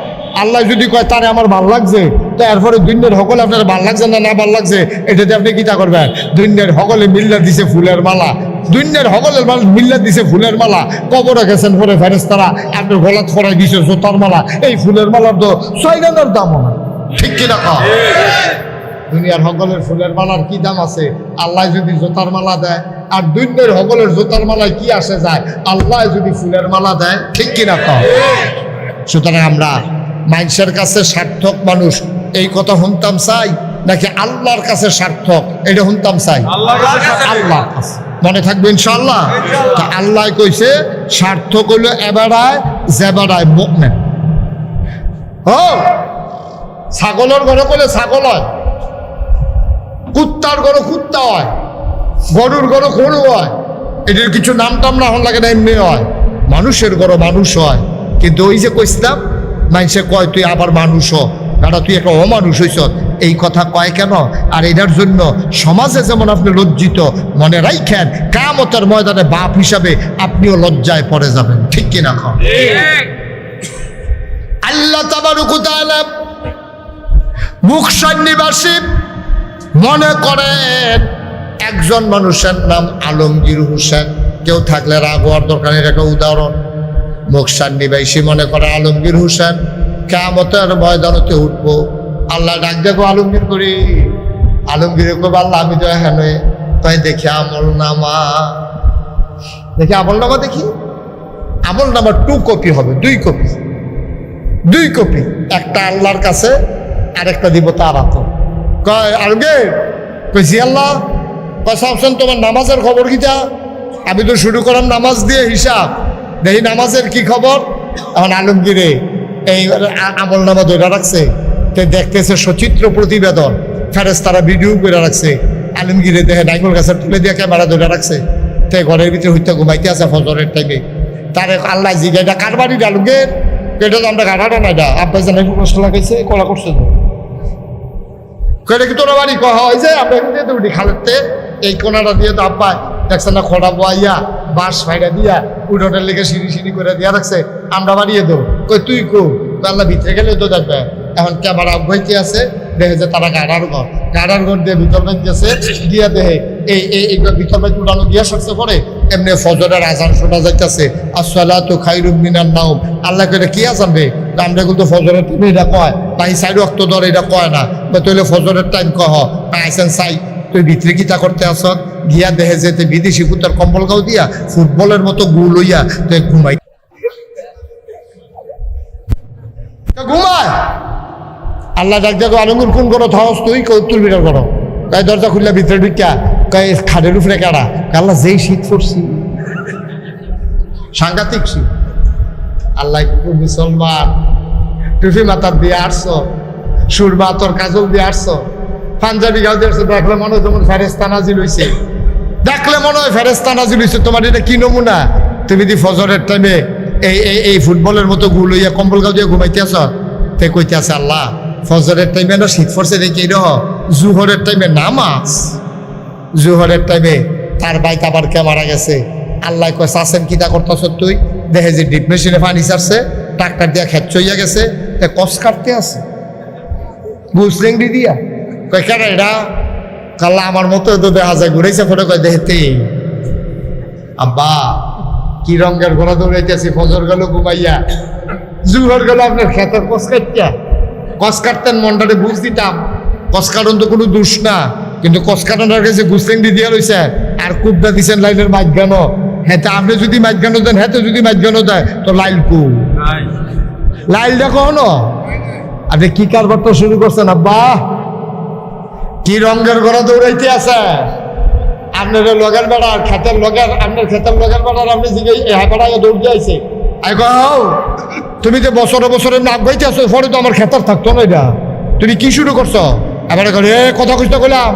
আল্লাহ যদি কয় তারে আমার ভাল লাগছে, তো এরপরে দুনিয়ার সকলে আপনার ভাল লাগছে না না ভাল লাগছে, এটাতে আপনি কিতা করবেন? দুনিয়ার সকলে মিল্লা দিছে ফুলের মালা, দুনিয়ার সকলের মিল্লা দিছে ফুলের মালা, কবরে গেছেন পরে ফেরেশতারা আপনার গলাত ফরাই দিছে জোতার মালা, এই ফুলের মালার তো 6 টাকার দামও না, ঠিক কিনা? দুনিয়ার সকলের ফুলের মালার কি দাম আছে? আল্লাহ যদি জোতার মালা দেয়, আর দুনিয়ার সকলের জোতার মালায় কি আসে যায়? আল্লাহ যদি ফুলের মালা দেয়, ঠিক কিনা? সুতরাং আমরা মানুষের কাছে সার্থক মানুষ এই কথা শুনতাম চাই, নাকি আল্লাহর কাছে সার্থক এটা শুনতাম চাই? আল্লাহর কাছে। মনে থাকবে ইনশাআল্লাহ। তা আল্লাহ কইছে সার্থক হইল এবারায় যেবারায় মুমিন। ও ছাগলের ঘরে বলে ছাগল হয়, কুত্তার ঘরে কুত্তা হয়, গরুর ঘরে গরু হয়, এটার কিছু নাম টাম না হন লাগে না, এমনি হয়। মানুষের ঘরে মানুষ হয়, কিন্তু ওই যে কইছিলাম মানুষে কয় তুই আবার মানুষ হ, কারণ তুই একটা অমানুষ হইছ, এই কথা কয় কেন? আর এটার জন্য সমাজে যেমন আপনি লজ্জিত, মনে রাখেন কিয়ামতের ময়দানে বাপ হিসাবে আপনিও লজ্জায় পড়ে যাবেন, ঠিক কিনা? আল্লাহ তাবারক ওয়া তাআলা মুকসার নিবাসী মনে করেন একজন মানুষের নাম আলমগীর হোসেন, কেউ থাকলে রাগ হওয়ার দরকারের একটা উদাহরণ। মুকসার নিবাসী মনে করে আলমগীর হোসেন কিয়ামতের ময়দানতে উঠবো, আল্লাহ ডাক দেখো আলমগীর করি, আলমগীর কব আল্লাহ আমি তো এখানে তাই দেখি আমল নামা দেখি আমল নামা 2 কপি হবে, 2 কপি, একটা আল্লাহর কাছে আরেকটা দিব তার হাতে। কয় আলমগীর কইছি আল্লাহ কসাবছেন তোমার নামাজের খবর কিটা? আমি তো শুরু করলাম নামাজ দিয়ে হিসাব, দেখি নামাজের কি খবর। এখন আলমগীরে এই আমল নামা ধরে রাখছে, দেখতেছে সচিত্র প্রতিবেদন, ফেরেশতারা ভিডিও করে রাখছে। আলমগীরে দেখে নাইকুল গাছে তুলে দিয়ে ক্যামেরা ধরে রাখছে, তে ঘরের ভিতরে হইতে ঘুমাইতে আছে ফজরের টাইমে। তারে আল্লাহ জিজ্ঞাসা এটা কার বাড়ি আলমগীর? এটা তো আমরা গাড়াটা না, এটা আব্বাই জানাই প্রশ্ন লাগাইছে কলা করছে তো কয়টা কি তোর বাড়ি কহ হয় যে আমরা এখান থেকে উঠি খালেতে এই কোনাটা দিয়ে তো আব্বা দেখছে না খড়া বয়াইয়া বাঁশ ফাইডা দিয়া উঠোনের লেগে সিঁড়ি করে দিয়া রাখছে, আমরা বাড়িয়ে দেবো। কই তুই কো আল্লাহ ভিতরে গেলে তো দেখবে। এখন ক্যামেরা বইতে আছে, দেখে যে তারা গাড়ার ঘর দিয়ে ভিতর বাইক গেছে, গিয়া দেখে এই ভিতর বাইক উঠানো গিয়া সবচে পরে এমনি ফজরের আজান শোনা যাইতেছে, আসসালাতু খায়রুম মিনান নাওম। আল্লাহ কইটা কি আজান রে? আমরা কিন্তু ফজরের টাইম এটা কয়, তাই 4 ওয়াক্ত ধরে এটা কয় না, তাহলে ফজরের টাইম কহ আইসেন সাই তুই ভিতরে কিতা করতে আস? গিয়া দেখে যেতে বিদেশি কুতার কম্বল গাও দিয়া ফুটবলের মতো গুল হইয়া তুই ঘুমাই ঘুমায়। আল্লাহ ডাক দেখো আলমগীর কোন করো থস তুই কৌতুল বিটার করো, তাই দরজা খুললে ভিতরে ঢুকিয়া কয় খাটের উপরে কারা? আল্লাহ যেই শীত পড়ছি, সাংঘাতিক শীত। আল্লাহ মুসলমান টুপি মাথার দিয়ে আসছো, সুরমা তোর কাজল দিয়ে আসছো, পাঞ্জাবি গাও দিয়ে আসছো, দেখলে মনে হয় তোমার ফেরেশতা নাজিল হইছে, তোমার এটা কি নমুনা? তুমি দি ফজরের টাইমে এই ফুটবলের মতো গুল হইয়া কম্বল গাও দিয়ে ঘুমাইতে আস, তে কইতে আছে আল্লাহ ফজরের টাইমে না শীত পড়ছে দেখি এরহ জুহরের টাইমে নামাজ, জুহরের টাইমে তার বাইক আবার কে মারা গেছে। আল্লাহ কয় চাষেন কিতা করতেছ তুই? দেখে যে ডিপ মেশিনে পানি ছাড়ছে, ট্রাক্টর দিয়া খেত চইয়া গেছে, কস কাটতে আছে বুঝলেংড়ি দিয়া। কয় কেন এটা? কাল্লা আমার মতো তো দেখা যায় ঘুরাইছে ফটো, কয় দেখতে আব্বা কি রঙের ঘোড়া দৌড়াইতেছি, ফজর গেল ঘুমাইয়া, জুহর গেল আপনার খেতের কস কাটটা। কস কাটতেন মনটারে বুঝ দিতাম, কস কাটন তো কোনো দোষ না, কিন্তু কস কাটানোর কাছে গুসলেংড়ি দিয়া রয়েছে আর কুবটা দিচ্ছেন লাইনের মাঝখানো। হ্যাঁ আপনি যদি মাঝখানো দেন, হ্যাঁ যদি মাঝখানো দেয় তো লাইল কু লাইল দেখো না। আপনি কি কারবারটা শুরু করছেন আব্বা? কি রঙের ঘোড়া দৌড়াইতে আছে আপনার লগের বেড়ার খেতের লগের, আপনার খেতের লগের বেড়ার আপনি বেড়ায় দৌড়তে আইছে। তুমি যে বছরে বছরে নাক গাইতে আসো, পরে তো আমার খেতার থাকতো না, এটা তুমি কি শুরু করছো? এবারে করে কথা কইতে কইলাম,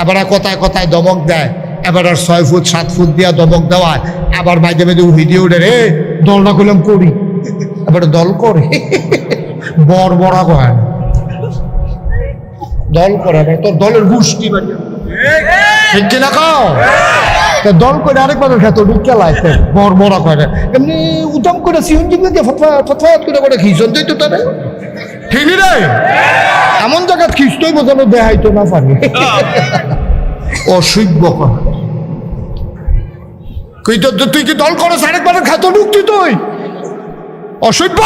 এবারে কথায় কথায় দমক দেয়, এবার 6 ফুট 7 ফুট দিয়া দমক দেওয়ায়, আবার মাঝে মাঝে ভিডিও উঠে রে দল না করলাম করি, এবারে দল করে বড়া কয় দল করে, তোর দলের গোষ্ঠী ঠিক কিনা খাও দল করে আরেকবার খেত ঢুকেলাইছে বড়া করে এমনি উদম করে সিউঞ্জি ফতফাত করে খিচন দিত তারে ঠিকই রে, এমন জায়গা খিচতই বোঝানো দেখাইতো না পারি অসভ্য কই তো তুই কি দল করে আরেকবার খেত ঢুকতি তুই অসভ্য।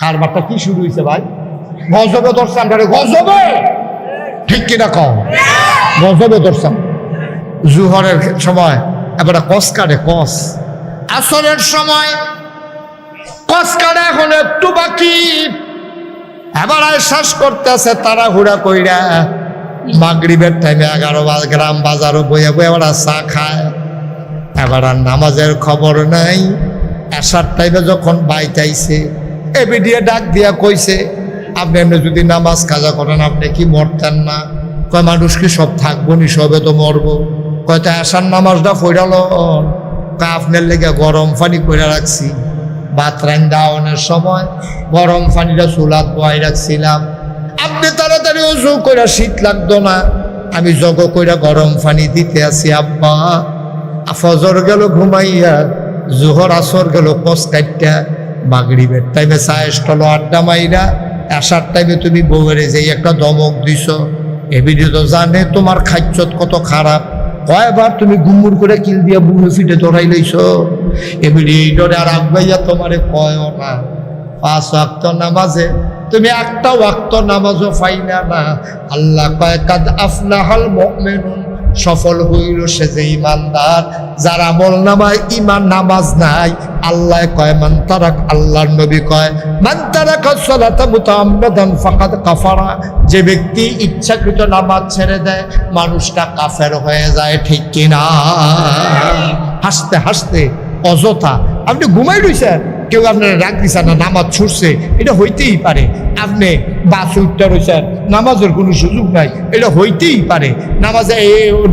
কারবারটা কি শুরু হয়েছে ভাই? গজবে দর্শন গজবে ঠিক কিনা কম গজবে দর্শন। জুহরের সময় এবার কস কাটে, কস আসরের সময় কস কাটে, এখন একটু বাকি, এবার শ্বাস করতেছে তারা হুড়া কইরা। মাগরিবের টাইমে 11 গ্রাম বাজারও বইয়া বইয়া এবার চা খায়, এবার আর নামাজের খবর নাই। আসার টাইমে যখন বাইতাইছে এবিডিয়ে ডাক দিয়া কইছে আপনি এমনি যদি নামাজ কাজা করেন আপনি কি মরতেন না? কয় মানুষ কি সব থাকবো নি, সবে তো মরবো। কয়টা আসার নামাজটা ফইরাল, আপনার লেগে গরম পানি করে রাখছি, ভাত রান্নার সময় গরম পানিটা চুলাত বহাই রাখছিলাম, আপনি তাড়াতাড়ি উজু কইরা শীত লাগতো না, আমি জগ কইরা গরম পানি দিতে আসি আব্বা। ফজর গেল ঘুমাইয়া, জোহর আসর গেল কস কাটটা, মাগরিবের টাইমে চায় স্টল আড্ডা মাইরা, আসার টাইমে তুমি বউরে যেই একটা দমক দিছ। এ ভিডিও তো জানে তোমার খাচ্ছত কত খারাপ, কয়বার তুমি গুমুর করে কিল দিয়া বুড়ো ফিটে ধরাই লইছ। এ ভিডিও আর আগবাইয়া তোমারে কয়ও না। 5 ওয়াক্ত নামাজে তুমি একটা ওয়াক্ত নামাজও পাইনা না। আল্লাহ কয় কাদ আফলাহাল মুমিনুন, সফল হইল সে যে ইমানদার। যার আমল নামায় ইমান নামাজ নাই, আল্লাহ কয় মান তারাক, আল্লাহর নবী কয় মান তারাকা সালাতা মুতাআম্মিদান ফাকাদ কাফারা। যে ব্যক্তি ইচ্ছাকৃত নামাজ ছেড়ে দেয়, মানুষটা কাফের হয়ে যায়। ঠিক কিনা? হাসতে হাসতে অযথা আপনি ঘুমাই রইছেন, কেউ আপনার রাগ দিছে না, নামাজ ছুটছে, এটা হইতেই পারে। আপনি বাস উঠতে রয়েছেন, নামাজের কোনো সুযোগ নাই, এটা হইতেই পারে। নামাজে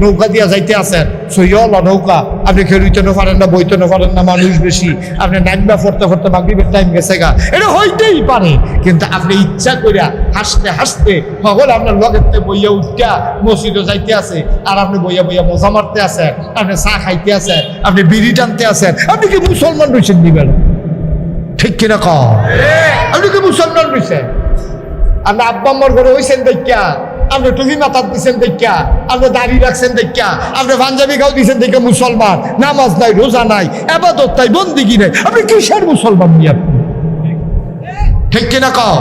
নৌকা দিয়া যাইতে আছেন, সইয়লা নৌকা, আপনি খেলুইতে না পারেন না, বইতে না পারেন না, মানুষ বেশি, আপনি নাইবা ফরতে ফরতে মাগরিবের টাইম গেছে গা, এটা হইতেই পারে। কিন্তু আপনি ইচ্ছা করিয়া হাসতে হাসতে সকল আপনার লগেতে বইয়া উঠা মসজিদে যাইতে আছে, আর আপনি বইয়া বইয়া মজা মারতে আছেন, আপনি চা খাইতে আছেন, আপনি বিড়ি টানতে আছেন। আপনি কি মুসলমান রয়েছেন নিবেন? ঠিক কিনা কও? আপনি কি মুসলমান রয়েছেন? আপনি আব্বা আম্মার ঘরে হইছেন দেখা, আপনি টুপি মাথার দিচ্ছেন দেখা, আপনি দাড়ি রাখছেন দেখা, আপনি পাঞ্জাবি গাও দিচ্ছেন দেখে মুসলমান। নামাজ নাই, রোজা নাই, আবাদত নাই, বন্দিগি নাই, আপনি কিসের মুসলমান নিয়ে আপনি? ঠিক কিনা কও?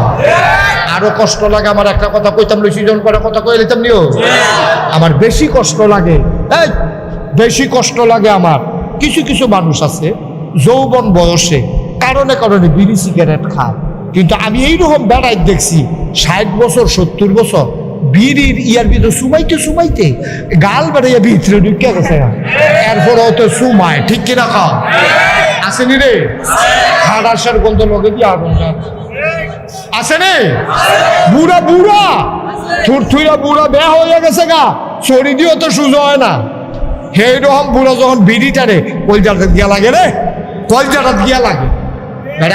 আরো কষ্ট লাগে আমার, একটা কথা কইতাম লইছি জন করে কথা কই লইতাম নিও। আমার বেশি কষ্ট লাগে, এই বেশি কষ্ট লাগে আমার। কিছু কিছু মানুষ আছে যৌবন বয়সে কারণে কারণে বিড়ি সিগারেট খায়, কিন্তু আমি এইরকম বেড়াই দেখছি 60 বছর 70 বছর বিড়ির ইয়ার ভিতরে সুমাইতে সুমাইতে গাল বেড়াইয়া ভিতরে ঢুকে গেছে, এরপরে তো সুমায়। ঠিক কিনা খাও? আসেনি রে? খাড়াসের গন্ধ লগে দিয়ে আগুন আসেনি? বুড়া বুড়া থুরথুরা বুড়া বেয়া হয়ে গেছে গা, শরীর দিয়েও তো সুযোগ হয় না। সেই রকম বুড়া যখন বিড়িটারে কলজাটা দিয়া লাগে রে, কলজাটা দিয়া লাগে।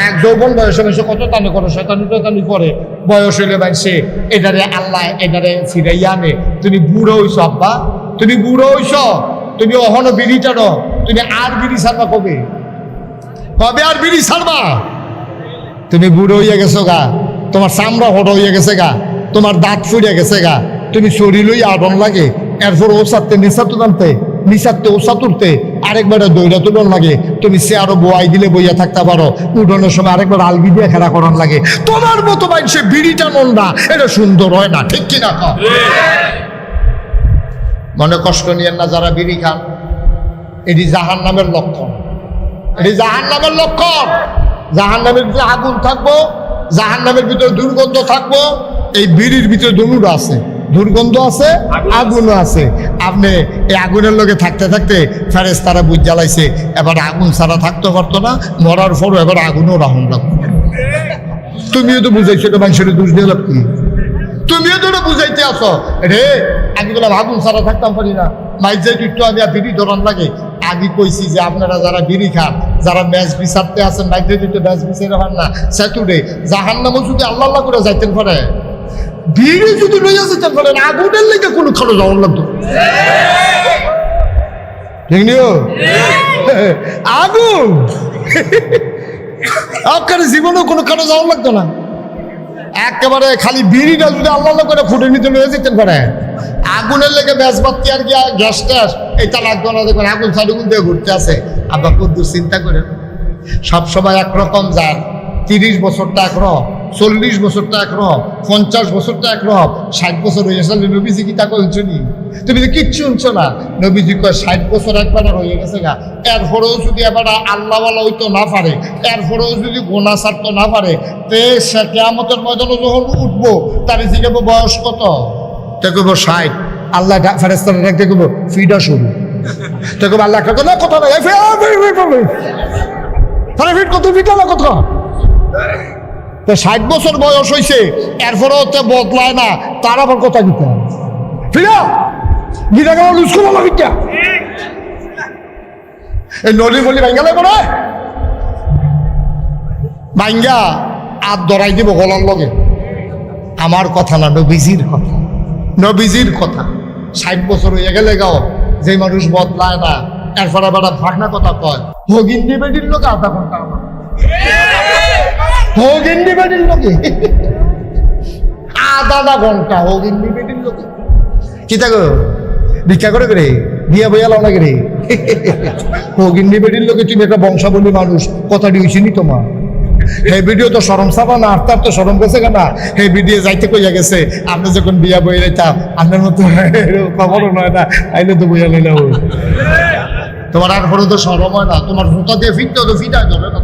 এক যৌবন বয়সে বয়সে কত টানে করো, শয়তানি করে, বয়স হইলে সে এটারে আল্লাহ এটারে ফিরাইয়া আনে। তুমি বুড়ো হইছ আব্বা, তুমি বুড়ো হইছ, তুমি অহনো বিড়ি টানো, তুমি আর বিড়ি ছাড়বা কবে? কবে আর বিড়ি ছাড়বা? তুমি বুড়ো হইয়া গেছো গা, তোমার চামড়া হট হইয়া গেছে গা, তোমার দাঁত ফুরিয়া গেছে গা, তুমি শরীর লইয়া আদন লাগে। এরপর ও সারতে নেশা তো জানতে, নিশাতে ওষা তুলতে আরেকবারে দইরা তুলন লাগে। তুমি সে আরো বয়াই দিলে বইয়া থাকতে পারো, উঠোনের সময় আরেকবার আলগি দিয়ে খেলা করান লাগে। তোমার মতো সে বিড়িটা নন না, এটা সুন্দর হয় না। ঠিক কিনা? মনে কষ্ট নিয়েন না যারা বিড়ি খান, এটি জাহান নামের লক্ষণ, এটি জাহান নামের লক্ষণ। জাহান নামের ভিতরে আগুন থাকবো, জাহান নামের ভিতরে দুর্গন্ধ থাকবো। এই বিড়ির ভিতরে দুনুটা আছে, দুর্গন্ধ আছে, আগুনও আছে। আপনি এই আগুনের লগে থাকতে থাকতে ফেরেশতারা বুঝ জ্বালাইছে, এবার আগুন ছাড়া থাকতে পারতো না, মরার পরও এবার আগুনও রাহুন লাগবে। তুমিও তো বুঝাইছো, এটা মানুষের দোষ দিয়ে লাভ কি? তুমিও তো বুঝাইতে আসো রে। আমি বললাম আগুন ছাড়া থাকতাম পারি না, মাইজে একটু আমি আর বিড়ি ধরান লাগে। আমি কইছি যে আপনারা যারা বিড়ি খান, যারা ম্যাচ বিচারতে আছেন, মাইজে দিতে ম্যাচ বিচারে পান না, সেতুরে জাহান্নামও যদি আল্লাহ আল্লাহ করে যাইতেন পারে, বিড়ি যদি লইয়া যেতে পারেন, আগুনের লেগে কোনো খরচ যাওয়ার লাগতো। ঠিক নিও? আগুন আপনার জীবনেও কোনো খরচ যাওয়ার লাগতো না। একেবারে খালি বিড়িটা যদি আল্লাহ আল্লাহ করে ফুটে নিতে লইয়া যেতেন পারে, আগুনের লেগে ব্যাস বাতি আর কি গ্যাস ট্যাস এটা লাগতো না। দেখবেন আগুন সাড়ুগুন দিয়ে ঘুরতে আছে। আবার কদ্দুর চিন্তা করে সবসময় একরকম যান, 30 বছরটা একরকম, 40 বছরটা একরকম, 50 বছরটা একরকম, 60 বছর হয়ে গেছে। নবীজি কি তা কইছো নি? তুমি তো কিচ্ছু শুনছো না। নবীজি কয় 60 বছর একবার হয়ে গেছে গা, এরপরেও যদি এবার আল্লাহওয়ালা হইতো না পারে, এরপরেও যদি গোনা ছাড়তো না পারে, তে সে কিয়ামতের ময়দানে যখন উঠবো তার জিজ্ঞাসা বয়স কত? তে কইব 60। আল্লাহ ফেরেশতারা দেখতে কইব ফিডা শুরু। তে কইব আল্লাহ কত না কথা নাই, তাহলে ফিট কত ফিট না কত? 60 বছর বয়স হয়েছে, এরপরেও তো বদলায় না, তার আবার কথা দিতে ফিরা গিরা গেল লুস্কুল ফিটা এই নলি বলি ভাঙ্গালে পড়ে ভাঙ্গা আর ধরাই দিব গলার লগে। আমার কথা না, নবীজির কথা, নবীজির কথা। 60 বছর হয়ে গেলে গাও যে মানুষ বদলায় না, এরপর আবার ভাগনা কথা কয় হগিন্দি বেডির লোক আধা ঘন্টা আমার হগিন্দি বেডির লোকে আধা ঘন্টা হগিন্দি বেডির লোকে কি থাকো ভিক্ষা করে করে বিয়া বইয়া লাও লাগে রে। হগিন্দি বেডির লোকে তুমি একটা বংশাবলী মানুষ, কথা দিয়েছি নি তোমার? হে ভিডিও তো সরম চাপা না, আপনার তো সরম গেছে কেন, হে ভিডিও যাইতে কইয়া গেছে আপনি যখন বিয়া বই লাইতাম আপনার মতো খবরও নয় না, আইলে তো বইয়া লাইলাম। তোমার আর পরে তো সরম হয় না, তোমার ফোটা দিয়ে ফিরতে তো ফিটাই ধরে না।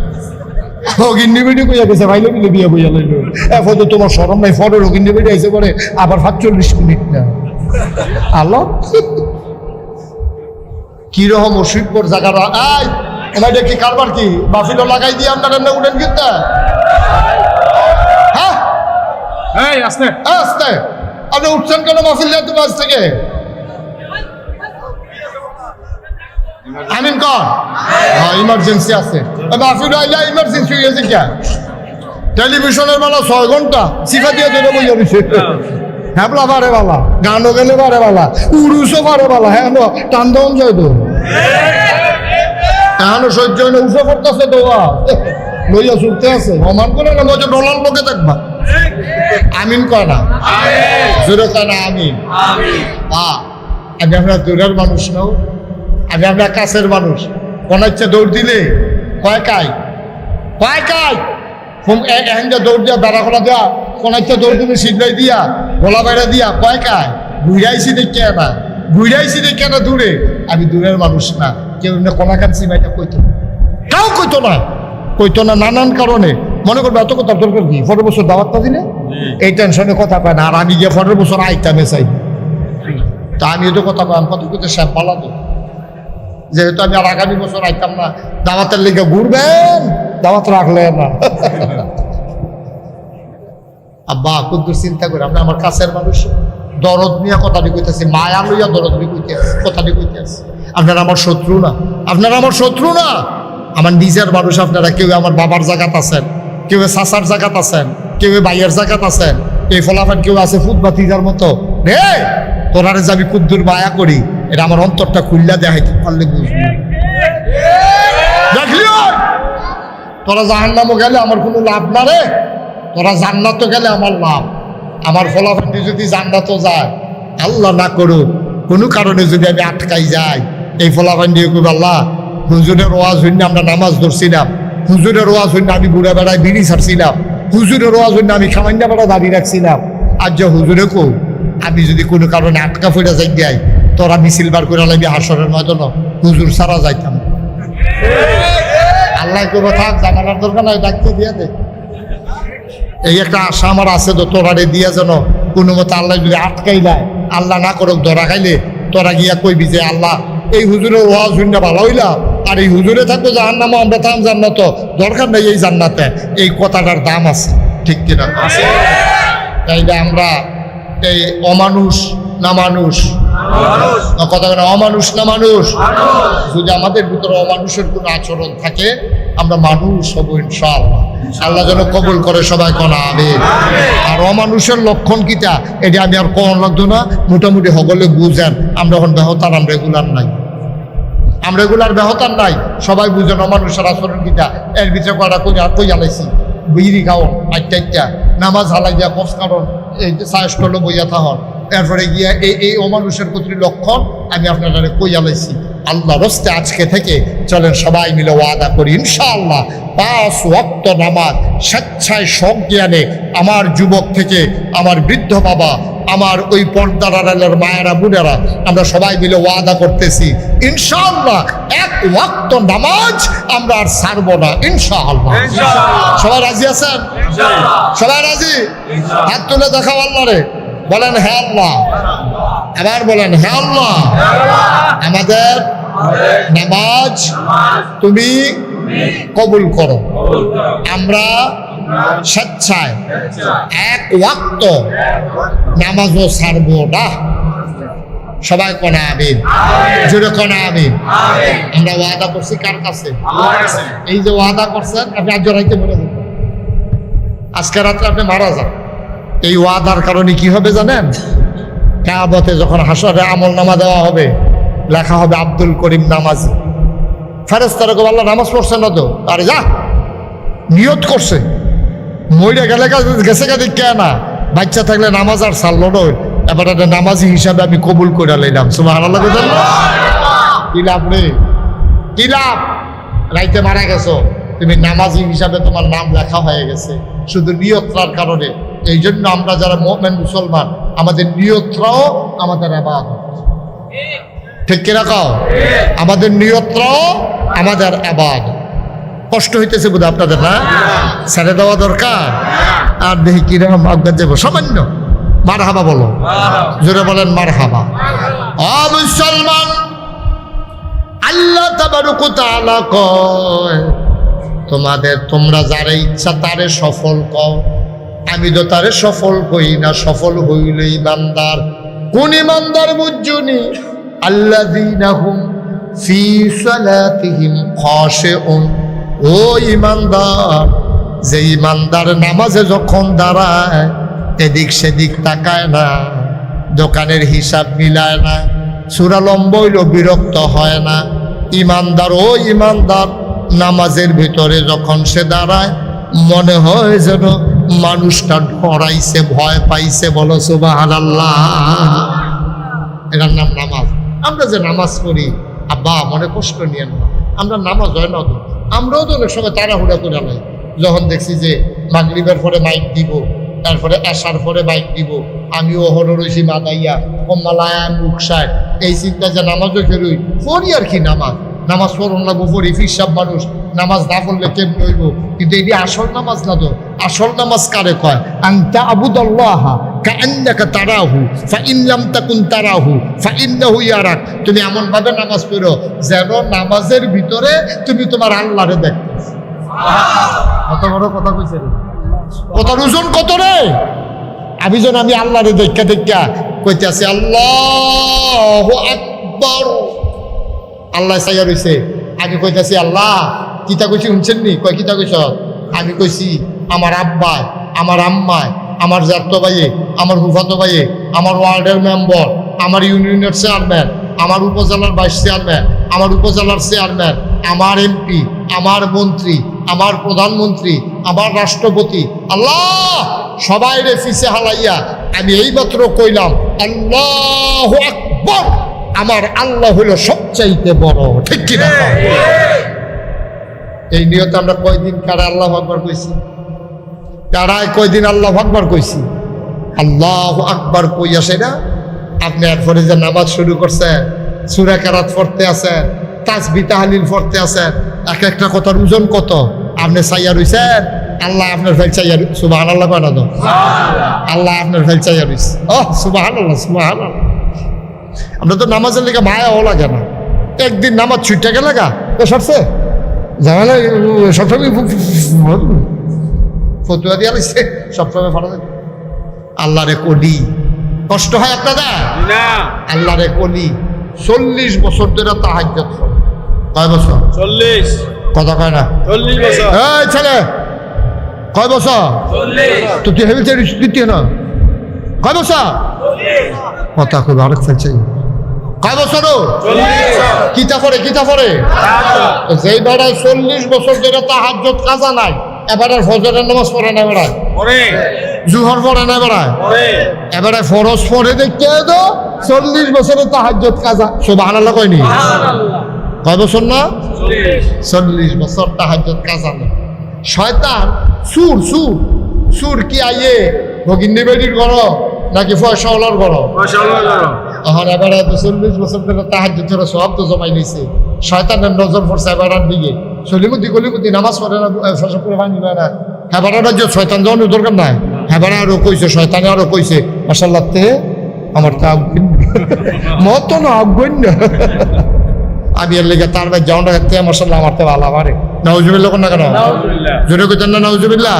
রোগিন্নি ভিডিও কইয়া গেছে ভাইলে মিলে বিয়া বইয়া লাইল, এখন তো তোমার সরম নাই, ফটো রোগিন্নি ভিডিও আইসে পরে আবার 45 মিনিট না আলো কিরকম অসুখর জায়গা। এই এবার কি কারবার কি বাফিলো লাগাই দিয়ে আপনার এমনি উঠেন কিন্তু, হ্যাঁ এই আসতে আস্তে আপনি উঠছেন কেন মাহফিল দিয়ে তুমি আজ থেকে? আমিন কর, হ্যাঁ ইমার্জেন্সি আছে। মাহফিল আইলে ইমার্জেন্সি হয়েছে কে? টেলিভিশনের বেলা 6 ঘন্টা শিখা দিয়ে ধরে বই যাচ্ছে, হ্যাপলা বারে বালা, গানও গেলে বারে বালা, উড়ুসও বারে বালা, হ্যাঁ টান দেওয়ান যায় তো এখনো সহ্য হয় না, উঠে পড়তেছে তো লইয়া ছুটতে আছে, অমান করে না বলছে ডলার লোকে দেখবা। আমিন কয় না, জোরে কয় না আমিন। আমি আমরা দূরের মানুষ নাও, আমি আমরা কাছের মানুষ। কোন ইচ্ছে দৌড় দিলে কয় কাই এখন যা দৌড় দিয়া বেড়া খোলা দেওয়া, কোন ইচ্ছে দৌড় দিলে সিদ্ধাই দিয়া গোলা বাইরে দিয়া কয় কায় ঘুরাইছি দেখে না, ঘুরাইছি দেখে না দূরে। আমি দূরের মানুষ না, কেউ না কোনাকান সিমাইটা কইতো না, কাউ কইতো না নানান কারণে। মনে করবে এত কথা দরকার কি, 15 বছর দাওয়াতটা দিলে এই টেনশনে কথা পায় না, আর আমি গিয়ে 15 বছর আইতামে চাই। তা আমি তো কথা পাই, কত কত স্যাপ পালাতো, যেহেতু আমি আর আগামী বছর আইতাম না, দাওয়াতের লেগে ঘুরবেন, দাওয়াত রাখলে না। আব্বা কুদ্দুর চিন্তা করে আমরা আমার কাছের মানুষ, দরদ নিয়ে কথাটি কইতেছি, মায়া লইয়া দরদ নিয়ে কথাটি কইতেছি। আপনারা আমার শত্রু না, আমার নিজের মানুষ। আপনারা কেউ আমার বাবার জায়গাত আছেন, কেউ চাচার জায়গাত আছেন, কেউ ভাইয়ের জায়গাত আছেন, এই ফলাফল কেউ আছে ফুটবাতিজার মতো রে। তোরারে যে আমি কুদ্দুর মায়া করি, এটা আমার অন্তরটা খুললা দেখাইতে পারলে বুঝবি। দেখলি তোরা জাহান্নামও গেলে আমার কোনো লাভ না রে, তোরা জান্নাতও গেলে আমার লাভ। আমার ফলাফলটি যদি জান্নাতও যায়, আল্লাহ না করুক কোনো কারণে যদি আমি আটকাই যাই, এই ফলাফল দিয়ে কই আল্লাহ হুজুরের ওয়াজ হইনি আমরা নামাজ ধরছিলাম, হুজুরের ওয়াজ হইনি আমি বুড়া বেড়ায় বিড়ি ছাড়ছিলাম, হুজুরের ওয়াজ হইনি আমি সামান্য বেড়া দাঁড়িয়ে রাখছিলাম। আর যে হুজুরে কো আমি যদি কোনো কারণে আটকা ফেরা যাই যাই, তোরা মিছিল বার করে লাগবি হাসরের ময়দানে, হুজুর ছাড়া যাইতাম। আল্লাহ করবো থাক, জানানোর দরকার নাই, ডাকতে দিয়ে দে। এই একটা আশা আমার আছে তো, তোরারে দিয়া যেন কোনো মতো আল্লাহ যদি আটকাই দেয়, আল্লাহ না করুক ধরা খাইলে তোরা গিয়া কইবি যে আল্লাহ এই হুজুরের ওয়াজ শুনটা ভালো হইলা, আর এই হুজুরে থাকবো জাহান্নামে, আমরা থাম জান্নাত, দরকার নেই এই জান্নাতে। এই কথাটার দাম আছে, ঠিক কিনা? তাইলে আমরা এই অমানুষ না মানুষ, কথা বলে অমানুষ না মানুষ। যদি আমাদের ভিতরে অমানুষের কোনো আচরণ থাকে, আমরা মানুষ হব ইনশাআল্লাহ। আল্লাহ যেন কবুল করে সবাই কোনা আমিন। আর অমানুষের লক্ষণ কিটা, এটা আমি আর কোন লাগতো না, মোটামুটি সকলে বুঝেন। আমরা এখন বেহতার, আমরা রেগুলার বেহতার নাই, সবাই বুঝেন অমানুষের আচরণ কিটা। এর ভিতরে কটা কই আলাইছি বিড়ি খাওয়ান, আটটা নামাজ হালাই দিয়া কস কারণ এই সায়স করলো বইয়া থাহন। এরপরে গিয়া এই অমানুষের প্রতি লক্ষণ আমি আপনারা কই আলাইছি। আল্লাহ রস্তে আজকে থেকে চলেন সবাই মিলে ওয়াদা করি ইনশাআল্লাহ 5 ওয়াক্ত নামাজ স্বেচ্ছায় সজ্ঞানে, আমার যুবক থেকে আমার বৃদ্ধ বাবা, আমার ওই পর্দার আড়ালের মায়েরা বোনেরা, আমরা সবাই মিলে ওয়াদা করতেছি ইনশাআল্লাহ 1 ওয়াক্ত নামাজ আমরা আর ছাড়বো না ইনশাআল্লাহ। সবাই রাজি আছেন? সবাই রাজি? হাত তুলে দেখাও আল্লাহ রে, বলেন হ্যাঁ আল্লাহ। আবার বলেন হ্যাঁ আল্লাহ, আমাদের নামাজ তুমি কবুল করো। আমরা স্বেচ্ছায় 1 ওয়াক্ত নামাজও ছাড়বো না। সবাই কোনা আমিন, জোরে কোনা আমিন। আমরা ওয়াদা করছি কার কাছে? এই যে ওয়াদা করছেন আপনি আজ জড়াইতে বলে দেন, আজকে রাত্রে আপনি মারা যান। এই ওয়াদার কারণে কি হবে জানেন? কিয়ামতে যখন হাসরে আমল নামা দেওয়া হবে, লেখা হবে আব্দুল করিম নামাজি। ফেরেশতারা কবে আল্লাহ নামাজ পড়ছে না তো, আরে যা নিয়ত করছে, মইরা গেছে দেখে না, বাচ্চা থাকলে নামাজ আর ছাড়লো না, এবার একটা নামাজি হিসাবে আমি কবুল করে লাইলাম। সুবহানাল্লাহ। কি লাভ রে, কি লাভ? রাইতে মারা গেছো, তুমি নামাজি হিসাবে তোমার নাম লেখা হয়ে গেছে শুধু নিয়তটার কারণে। এই জন্য আমরা যারা মুমিন মুসলমান, আমাদের নিয়তটাও আমাদের ইবাদত। ঠিক কিনা কও? আমাদের নিয়তটাও আমাদের ইবাদত। কষ্ট হইতেছে বোধ আপনাদের, না? ছেড়ে দেওয়া দরকার। আর দেখি কিরকম আজ্ঞা দেব, সামান্য মারহাবা বলো, জোরে বলেন মারহাবা। মুসলমান, আল্লাহ তাবারক ওয়া তাআলা কয় তোমরা যারে ইচ্ছা তারে সফল কও, আমি তো তারে সফল কই না। সফল হইল ইমানদার। কোন ইমানদার বুঝুনি? আল্লাযীনা হুম ফি সালাতিহিম খাশিউন। ও ইমানদার, যে ইমানদার নামাজে যখন দাঁড়ায় এদিক সেদিক তাকায় না, দোকানের হিসাব মিলায় না, সূরা লম্বা হইলেও বিরক্ত হয় না। ইমানদার, ও ইমানদার নামাজের ভিতরে যখন সে দাঁড়ায় মনে হয় যেন মানুষটা ডরাইছে, ভয় পাইছে। বলো সুবহানাল্লাহ। এটার নাম নামাজ। আমরা যে নামাজ পড়ি, আব্বা মনে কষ্ট নিয়েন না, আমরা নামাজ হয় না তো, আমরাও তো অনেক সময় তাড়াহুড়া করে নাই। যখন দেখছি যে মাগরিবের পরে মাইক দিব, তারপরে এশার পরে মাইক দিব, আমিও হররইছি মাদাইয়া কম্মালায়া মুখসায়, এই চিন্তা যে নামাজও ফেরুই পড়ি আর কি। নামাজ পড়ুন না পড়ি, ফিরসাব মানুষ নামাজ না পড়লে কেমন হইব? কিন্তু এটি আসল নামাজ না তো। আসল নামাজ কারে কয়? আনতা আবুদাল্লাহ কাআন্নাকা তারাহু ফাইন লাম তাকুন তারাহু ফাইন্নাহু ইয়ারাক। তুমি এমন ভাবে নামাজ পড়ো যেন নামাজের ভিতরে তুমি তোমার আল্লাহরে দেখতেছো। কত বড় কথা কইছে রে, কত ওজন কত রে। আমি যেন আমি আল্লাহরে দেখা কইতেছি আল্লাহু আকবার। আল্লাহ চাইয়া রইছে, আমি কইতাছি আল্লাহ কিতা কইছি শুনছেন নি? কয় কিতা কইছ? আমি কইছি আমার আব্বায়, আমার আম্মায়, আমার জাত ভাইয়ে, আমার ফুফাতো ভাইয়ে, আমার ওয়ার্ডের মেম্বার, আমার ইউনিয়নের চেয়ারম্যান, আমার উপজেলার ভাইস চেয়ারম্যান, আমার উপজেলার চেয়ারম্যান, আমার এমপি, আমার মন্ত্রী, আমার প্রধানমন্ত্রী, আমার রাষ্ট্রপতি, আল্লাহ সবাই রে ফিসে হালাইয়া আমি এইমাত্র কইলাম আল্লাহু আকবার। আমার আল্লাহ হলো সবচাইতে বড়। ঠিক কিনা? এই নিয়তে আমরা কয়দিন কারা আল্লাহু আকবার কইছি? কারায় কয়দিন আল্লাহু আকবার কইছি? আল্লাহু আকবার কইয়া সেটা আপনি এরপরে যে নামাজ শুরু করছেন, সূরা কেরাত পড়তে আছেন, তাসবিহ তাহলিল পড়তে আছেন, এক একটা কথার ওজন কত? আপনি চাইয়া রইছেন, আল্লাহ আপনার ফেল চাইয়া। সুবহানাল্লাহ কয় না তো? আল্লাহ আপনার ফেল চাইয়া রইছে। ওহ সুবহানাল্লাহ, সুবহানাল্লাহ। আমরা তো নামাজের লেগে মায়াও লাগে না। একদিন নামাজ ছুটে গেলে গা তো সরছে ঝামেলা, সবসময় ফতুয়া দিয়া লাগছে, সবসময় ফাটা যায়। আল্লাহ রে কলি কষ্ট হয় আপনাদের? আল্লাহ রে কলি 40 বছর ধরে তাহাজ্জুদ পড়ে। কয় বছর? 40। কথা কয় না? 40 বছর। এই ছেলে কয় বছর? 40। তো তুই হেবিতে দিতে না? কয় বছর? 40। কথা কই আরেক ফেলছে। কয় বছর? 40। কিতা পড়ে? যেই বেড়ায় 40 বছর ধরে তাহাজ্জুদ কাজা নাই, এবারে ফজরের নামাজ পড়ে না, বেড়ায় জুহর পড়ে না, বেড়ায় এবারে ফরজ পড়ে দেখতে তো 40 বছরের তাহাজ্জুদ কাজা। সুবহানাল্লাহ কয়নি? কয় বছর না? 40 বছর তাহাজ্জুদ কাজা নেই। শয়তান সুর কি আইয়ে ভগিনী বেডির ঘর নাকি ফয়সাওয়ালার ঘর? এখন এবারে 40 বছর ধরে তাহাজ্জুদ ধরে সব তো জমাই নিছে। শয়তানের নজর পড়ছে এবারের দিকে। গলিমুতি নামাজ পড়ে না, ফসল করে ভাঙি না। হেবারা যে শয়তান যাওয়ার দরকার নাই। হেবারা আরো কইছে, শয়তানে আরো কইছে মাশাআল্লাহ তে আমার তা মত না অজ্ঞন্য। আমি এর লেগে তার ভাই যাওয়াটা তে মাশাআল্লাহ আমার তে ভালো আমারে। নাউজুবিল্লাহ কোন না কেন? জোরে কইতেন না নাউজুবিল্লাহ?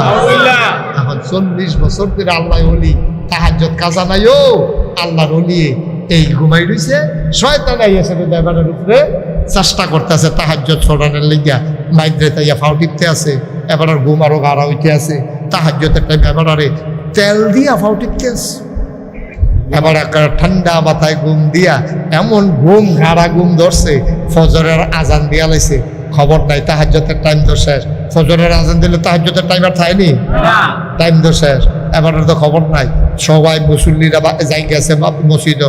এখন 40 বছর ধরে আল্লাহ ওলি তাহাজ্জুদ কাজা নাই, ও আল্লাহর ওলি এই ঘুমাই রইছে। শয়তান আইয়াছে দেবানের উপরে চেষ্টা করতেছে তাহাজ্জুদ ছড়ানোর লিগা, মাইদ্রে তাইয়া ফাউ টিপতে আছে। এবার ঘুম আরো গাড়া হইতে আছে। তাহাজ্জুদের টাইম এবারে তেল দিয়া ফাউ টিপতে আছে। এবার ঠান্ডা মাথায় ঘুম দিয়া এমন ঘুম গাড়া ঘুম ধরছে, ফজরের আজান দিয়া লাইছে। খবর নাই, তাহাজ্জুদের টাইম তো শেষ। ফজরের আজান দিলে তাহাজ্জুদের টাইম আর থাইনি, টাইম তো শেষ। এবার তো খবর নাই। সবাই মুসল্লিরা যাই গেছে মসজিদ।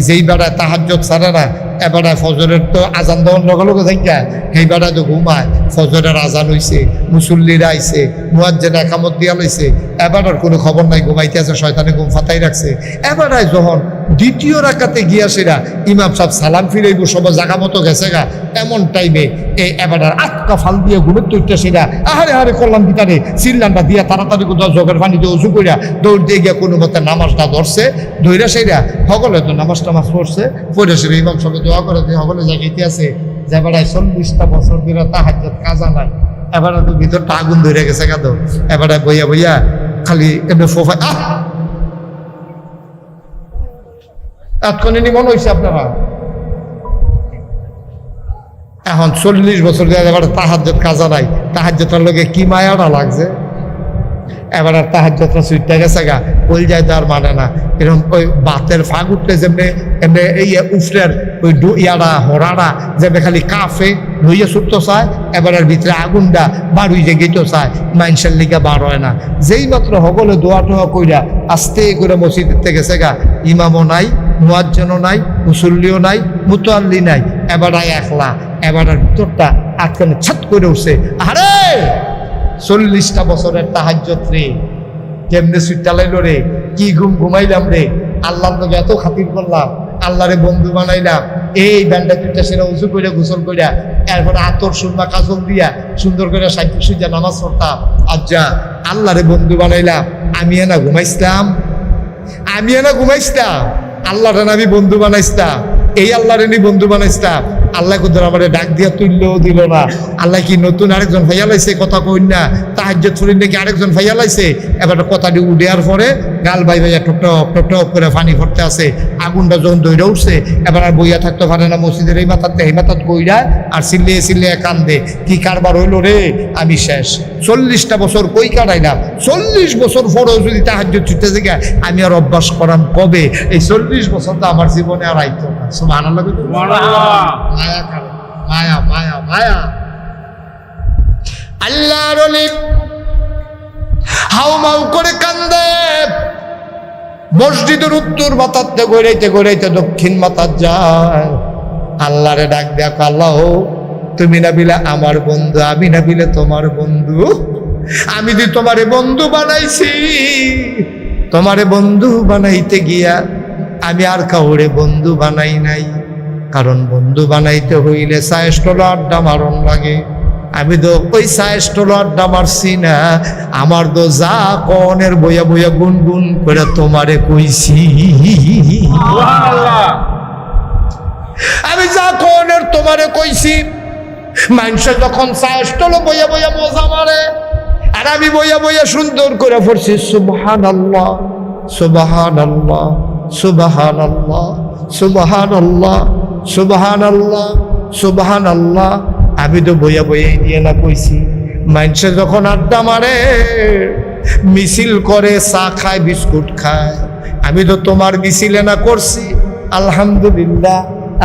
যেই বেড়ায় তাহাজ্জুদ ছাড়ে না, এবারে ফজরের তো আজান দেওয়ার লগে লগে থাকা সেইবারে তো ঘুমায়, ফজরের আজান হইছে, মুসল্লিরা আইছে, মুয়াজ্জিন একামত দিয়া লইছে, এবারের কোনো খবর নাই, ঘুমাইতে আছে, শয়তানে ঘুম ফাতাই রাখছে। এবারে যখন দ্বিতীয় রাকাতে গিয়া সেরা ইমাম সাহেব সালাম ফিরাইব, সব জাগা মতো গেছে গা, এমন টাইমে এই এবারের আটকা ফাল দিয়ে ঘুমের তৈরটা সেরা আহারে আহারে করলাম ভিতরে সিল্লানটা দিয়া তাড়াতাড়ি কোথাও জগের পানিতে উঁচু করিয়া দৌড় দিয়ে গিয়া কোনো মতে নামাজটা ধরছে, ধৈরা সেরা সকলে তো নামাজ টামাজ পড়ছে, পড়ে সেরে ইমাম সঙ্গে দোয়া করে দিয়ে সকলে জায়গাতে আছে যে এবারে 40টা বছর ধরে তাহাজ্জুদ কাজা নাই, এবারে তো ভিতরটা আগুন ধরে গেছে গা, তো এবারে বইয়া বইয়া খালি এমনি ফোফা এতক্ষণে মনে হয়েছে আপনারা। এখন 40 বছর দিয়ে এবার তাহাজ্জুদ কাজা নাই, তাহাজ্জুদের লগে কি মায়াটা লাগছে, এবার আর তাহাজ্জুদটা সুইটটা গেছে গা, ওই যায় তো আর মানে না। এরকম ওই বাতের ফাঁক উঠলে যেমনি এমনি এই উফরের ওই ইয়ারা হরারা যেমনি খালি কাফে ধুইয়ে ছুটতে চায়, এবারের ভিতরে আগুনটা বার হইতে গেতেও চায়, মাইনসের লিগা বার হয় না। যেই মাত্র সকলে দোয়া টোয়া কইরা আস্তে করে মসজিদে গেছে গা, ইমামও নাই, মুয়াজ্জিনও নাই, মুসল্লিও নাই, মুতাল্লি নাই, এবার একলা, এবারের ভিতরটা আটকানে ছাত করে উঠছে। আরে 40টা বছরের তাহাজ্জুদ রে, কেমনে সুইটটা লাইল রে, কি ঘুমাইলাম রে, আল্লাহর লোক এত খাতির করলাম, আল্লাহরে বন্ধু বানাইলাম, এই ব্যান্ডা দুইটা সেরা উঁচু করে গোসল করিয়া এরপরে আতর সুরমা কাজল দিয়া সুন্দর করে সাইতে সুইজা নামাজ পড়তাম, আজ্জা আল্লাহরে বন্ধু বানাইলাম, আমি না ঘুমাইছিলাম, আল্লাহরে আমি বন্ধু বানাইছিলাম, এই আল্লাহরে নি বন্ধু বানাইছিলাম। আল্লাহ কোথাও আমার ডাক দিয়া তুললেও দিল না। আল্লাহ কি নতুন আরেকজন ভাইয়া লাইছে, কথা কই না, তাহাজ্জুদ ছড়ি নাকি আরেকজন ভাইয়া লাইছে, এবার কথাটি উড়িয়ার পরে গাল ভাই ভাইয়া টপ করে পানি ভরতে আছে, আগুনটা যখন দৈরা উঠছে, এবার আর বইয়া থাকতে পারে না, মসজিদের এই মাথাতে এই মাথাত কইরা আর চিল্লিয়ে কান্দে, কি কারবার হইল রে, আমি শেষ। 40টা বছর কই কাটাইলাম, 40 বছর পরেও যদি তাহাজ্জুদ ছুটতে থেকে আমি আর অভ্যাস করাম কবে, এই 40 বছর তো আমার জীবনে আর আইতো না। সুবহানাল্লাহ, মায়া করে, মায়া মায়া মায়া। আল্লাহর ওলি হাউমাউ করে কান্দে, মসজিদের উত্তর মাথাতে গড়াইতে দক্ষিণ মাথার যায়, আল্লাহরে ডাক দেখো, আল্লাহ তুমি না বিলে আমার বন্ধু, আমি না বিলে তোমার বন্ধু, আমি যে তোমারে বন্ধু বানাইছি, তোমারে বন্ধু বানাইতে গিয়া আমি আর কাউরে বন্ধু বানাই নাই, কারণ বন্ধু বানাইতে হইলে সায়েস্টল আড্ডা মারণ লাগে, আমি তো ওই সায়েস্টল আড্ডা মারছি না, আমার তো যা কনের বইয়া বইয়া গুনগুন করে তোমারে কইছি, আমি যা কনের তোমারে কইছি। মানুষে যখন সায়েস্টল বইয়া বইয়া মজা মারে, আর আমি বইয়া বইয়া সুন্দর করে পড়ছি সুবহানাল্লাহ সুবহানাল্লাহ সুবহানাল্লাহ সুবহানাল্লাহ সুবহানাল্লাহ সুবহানাল্লাহ, আমি তো বইয়া বইয়াই দিয়ে না কইছি। মানুষে যখন আড্ডা মারে, মিছিল করে, চা খায়, বিস্কুট খায়, আমি তো তোমার মিছিলে না করছি আলহামদুলিল্লাহ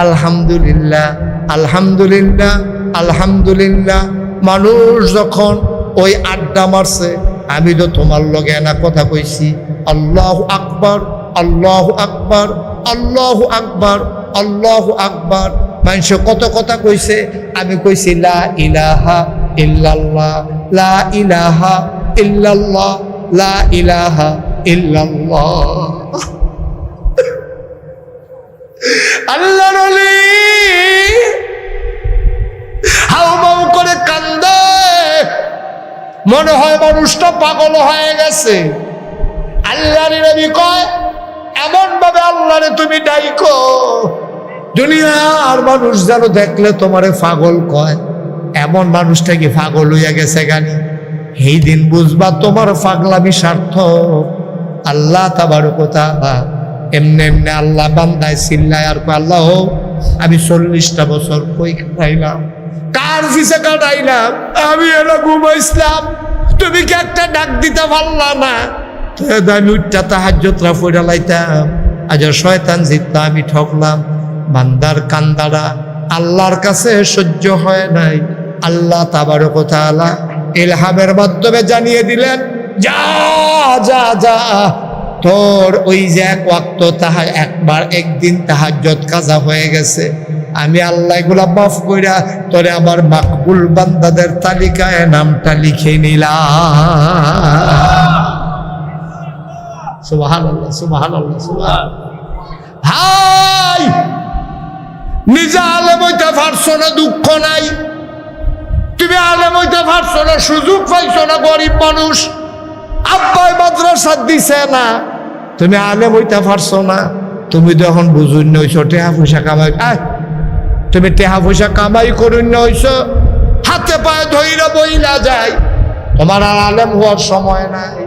আলহামদুলিল্লাহ আলহামদুলিল্লাহ আলহামদুলিল্লাহ। মানুষ যখন ওই আড্ডা মারছে, আমি তো তোমার লগে না কথা কইছি আল্লাহু আকবার আল্লাহু আকবার আল্লাহু আকবার আল্লাহু আকবার। মানুষ কত কথা কইছে, আমি কইছি লা ইলাহা ইল্লাল্লাহ লা ইলাহা ইল্লাল্লাহ লা ইলাহা ইল্লাল্লাহ। আল্লাহর ওলি হাউমাউ করে কান্দে, মনে হয় মানুষটা পাগল হয়ে গেছে। আল্লাহর নবী কয়, এমন ভাবে আল্লাহরে তুমি ডাইকো, দুনিয়ার মানুষ যেন দেখলে তোমারে পাগল কয়, এমন মানুষটা কি পাগল হইয়া গেছে গানি, এই দিন বুঝবা তোমার পাগলামি সার্থক। আল্লাহ তাবারক ওয়া তাআলা এমনি এমনি আল্লাহ বান্দায় চিল্লায় আর কয়, আল্লাহ আমি 40টা বছর কই কাটাইলাম, কার পিছে কাটাইলাম, আমি এলা ঘুমাইছিলাম, তুমি কি একটা ডাক দিতে পারলা না, আমি উঠটা তাহাজ্জুদরা পড়া লাইতাম, আজ শয়তান জিতলা, আমি ঠকলাম। বান্দার কান্দারা আল্লাহর কাছে সহ্য হয় নাই, আল্লাহ তাবারক ওয়া তাআলা ইলহামের মাধ্যমে জানিয়ে দিলেন, যা যা যা তোর ওই যে এক ওয়াক্ত একদিন তাহাজ্জুদ কাজা হয়ে গেছে, আমি আল্লাহ এগুলা মাফ কইরা তোরে আমার মাকবুল বান্দাদের তালিকায় নামটা লিখে নিলাম। সুবহানাল্লাহ, সুবহানাল্লাহ, সুবহানাল্লাহ। হাই, নিজে আলেম হইতে পারছো না, দুঃখ নাই। তুমি আলেম হইতে পারছো না, সুযোগ পাইছো না, গরিব মানুষ, আব্বাই মাদ্রাসা দিছে না, তুমি আলেম হইতে পারছো না। তুমি তো এখন বুঝুন হইছো টেহা পয়সা কামাই, তুমি টেহা পয়সা কামাই করুন হইছো, হাতে পায়ে ধইরা বইলা যায়, তোমার আর আলেম হওয়ার সময় নাই।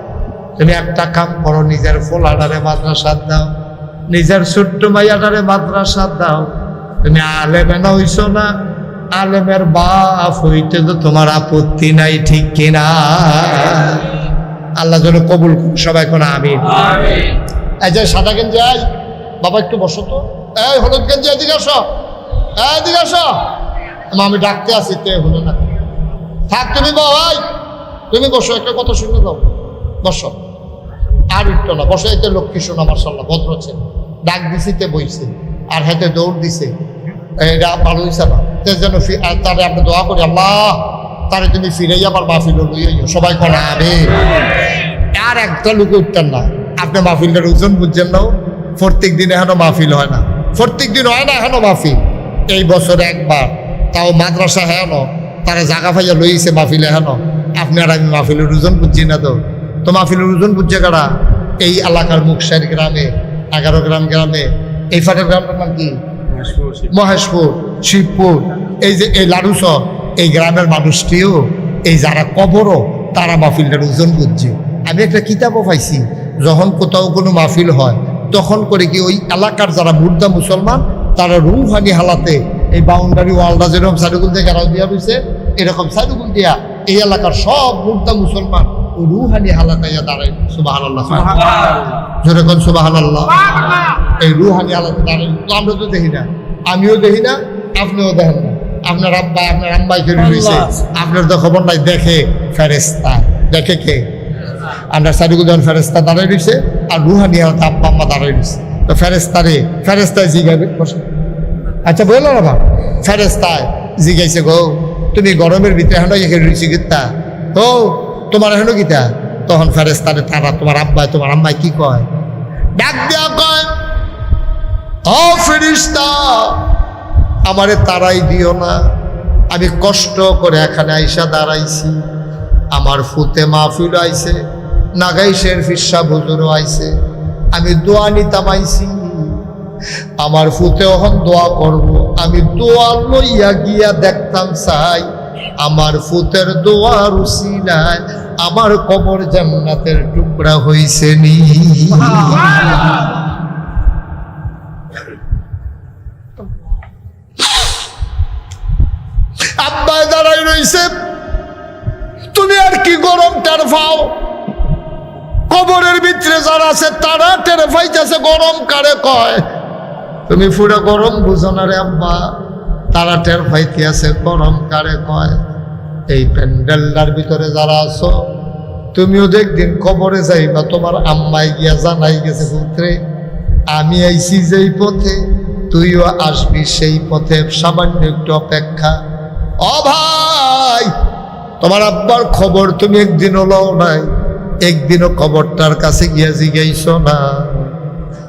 তুমি একটা কাম করো, নিজের ফোলাডারে মাদ্রাসা দাও, নিজের ছোট্ট মাইয়াডারে মাদ্রাসা দাও। তুমি আলেম না হইছো না, আলেমের বাপ হইতে তো তোমার আপত্তি নাই, ঠিক কিনা? আল্লাহ যেন কবুল করুন সবাই, কোন আমিন। এই যে সাদা গেঞ্জি, আই বাবা একটু বসো তো, এই হলুদ গেঞ্জি এদিকে আসো, এদিকে আসো। আমি ডাকতে আসি, তে হলো না, থাক তুমি ভাই, তুমি বসো, একটা কথা শুনে দাও, বসো। আর উঠতো না, বসো। এতে লক্ষ্মী শোনা মার্শাল্লাহ, ভদ্র ছেলে, ডাক দিছি তে বইছে, আর হাতে দৌড় দিছে, এটা ভালো হয়েছে না। যেন তারে আপনি দোয়া করি, আল্লাহ তারে তুমি ফিরেই আবার মাহফিল লইও, সবাই করা হবে। আর একটা লোক উঠতেন না, আপনি মাহফিলটার ওজন বুঝছেন না। প্রত্যেক দিন এখনো মাহফিল হয় না, প্রত্যেক দিন হয় না এখনো মাহফিল। এই বছরে একবার, তাও মাদ্রাসা হেন তারা জাগা ফাইয়া লইছে মাহফিল এখনো। আপনি আর আমি মাহফিলের ওজন বুঝছি না। তো মাহফিলের ওজন বুঝছে কারা? এই এলাকার মুকসাইর গ্রামে, 11 গ্রামে, এই ফাটের গ্রামটার নাম কি? মহেশপুর, শিবপুর, এই যে এই লাড়ুসর, এই গ্রামের মানুষটিও, এই যারা কবরও, তারা মাহফিলটার ওজন বুঝছে। আমি একটা কিতাবও পাইছি, যখন কোথাও কোনো মাহফিল হয় তখন করে কি ওই এলাকার যারা মুর্দা মুসলমান, তারা রুহানি হালাতে এই বাউন্ডারি ওয়ালটা যেরকম সাইডুগুল দিয়ে ঘেরাও দিয়া রয়েছে, এরকম সাইডুগুল দিয়া এই এলাকার সব মুর্দা মুসলমান ওই রুহানি হালাতাইয়া দাঁড়ায়। সুবহানাল্লাহ, যেরকম সুবহানাল্লাহ, এই রুহানি হালাতে দাঁড়ায়। তো আমরা তো দেখি না, আমিও দেখি না, আপনিও দেখেন না। আপনার আব্বা আপনার আম্মাই ফেরে রয়েছে, আপনার তো খবর নাই। দেখে ফেরেস্তা, দেখে কে? আমরা সাইডুগুল যখন ফেরেস্তা দাঁড়ায় রয়েছে, আর রুহানি হালাতে আব্বা আম্মা দাঁড়ায় রয়েছে। তো ফেরেস্তায় জিগাবে, আচ্ছা বললো না, ফেরেস্তায় জিগাইছে, গো তুমি গরমের ভিতরে হেন এখানে রয়েছি গীতা, ও তোমার হেন গীতা। তখন ফেরেস্তারে তারা, তোমার আব্বাই তোমার আম্মাই কি কয়? ডাক দেয়া কয়, ও ফেরেশতা, আমারে তারাই দিও না, আমি কষ্ট করে এখানে আইসা দাঁড়াইছি, আমার ফুতে মাহফিল আইছে, নাগাইশের ফিরসা হুজুরও আইছে, আমি দোয়া নিতাম আইছি, আমার ফুতে এখন দোয়া করব, আমি দোয়া লইয়া গিয়া দেখতাম চাই আমার ফুতের দোয়ার উসিলায় আমার কবর জান্নাতের টুকরা হইছে নি। আব্বাই দাঁড়াই রইছে, তুমি আর কি গরম টের পাও? কবরের ভিতরে যারা আছে তারা টের পাইতেছে গরম কারে কয়। তুমি পুরো গরম বুঝো না রে আব্বা, তারা টের পাইতে আছে গরম কারে কয়। এই প্যান্ডেলটার ভিতরে যারা আছো, তুমিও একদিন কবরে যাইবা, তোমার আম্মাই গিয়া জানাই গেছে, পুত্রে আমি আইছি যেই পথে, তুইও আসবি সেই পথে, সামান্য একটু অপেক্ষা। ও ভাই, তোমার আব্বার খবর তুমি একদিনও লও নাই, একদিনও খবরটার কাছে গিয়া জিগাইছো না।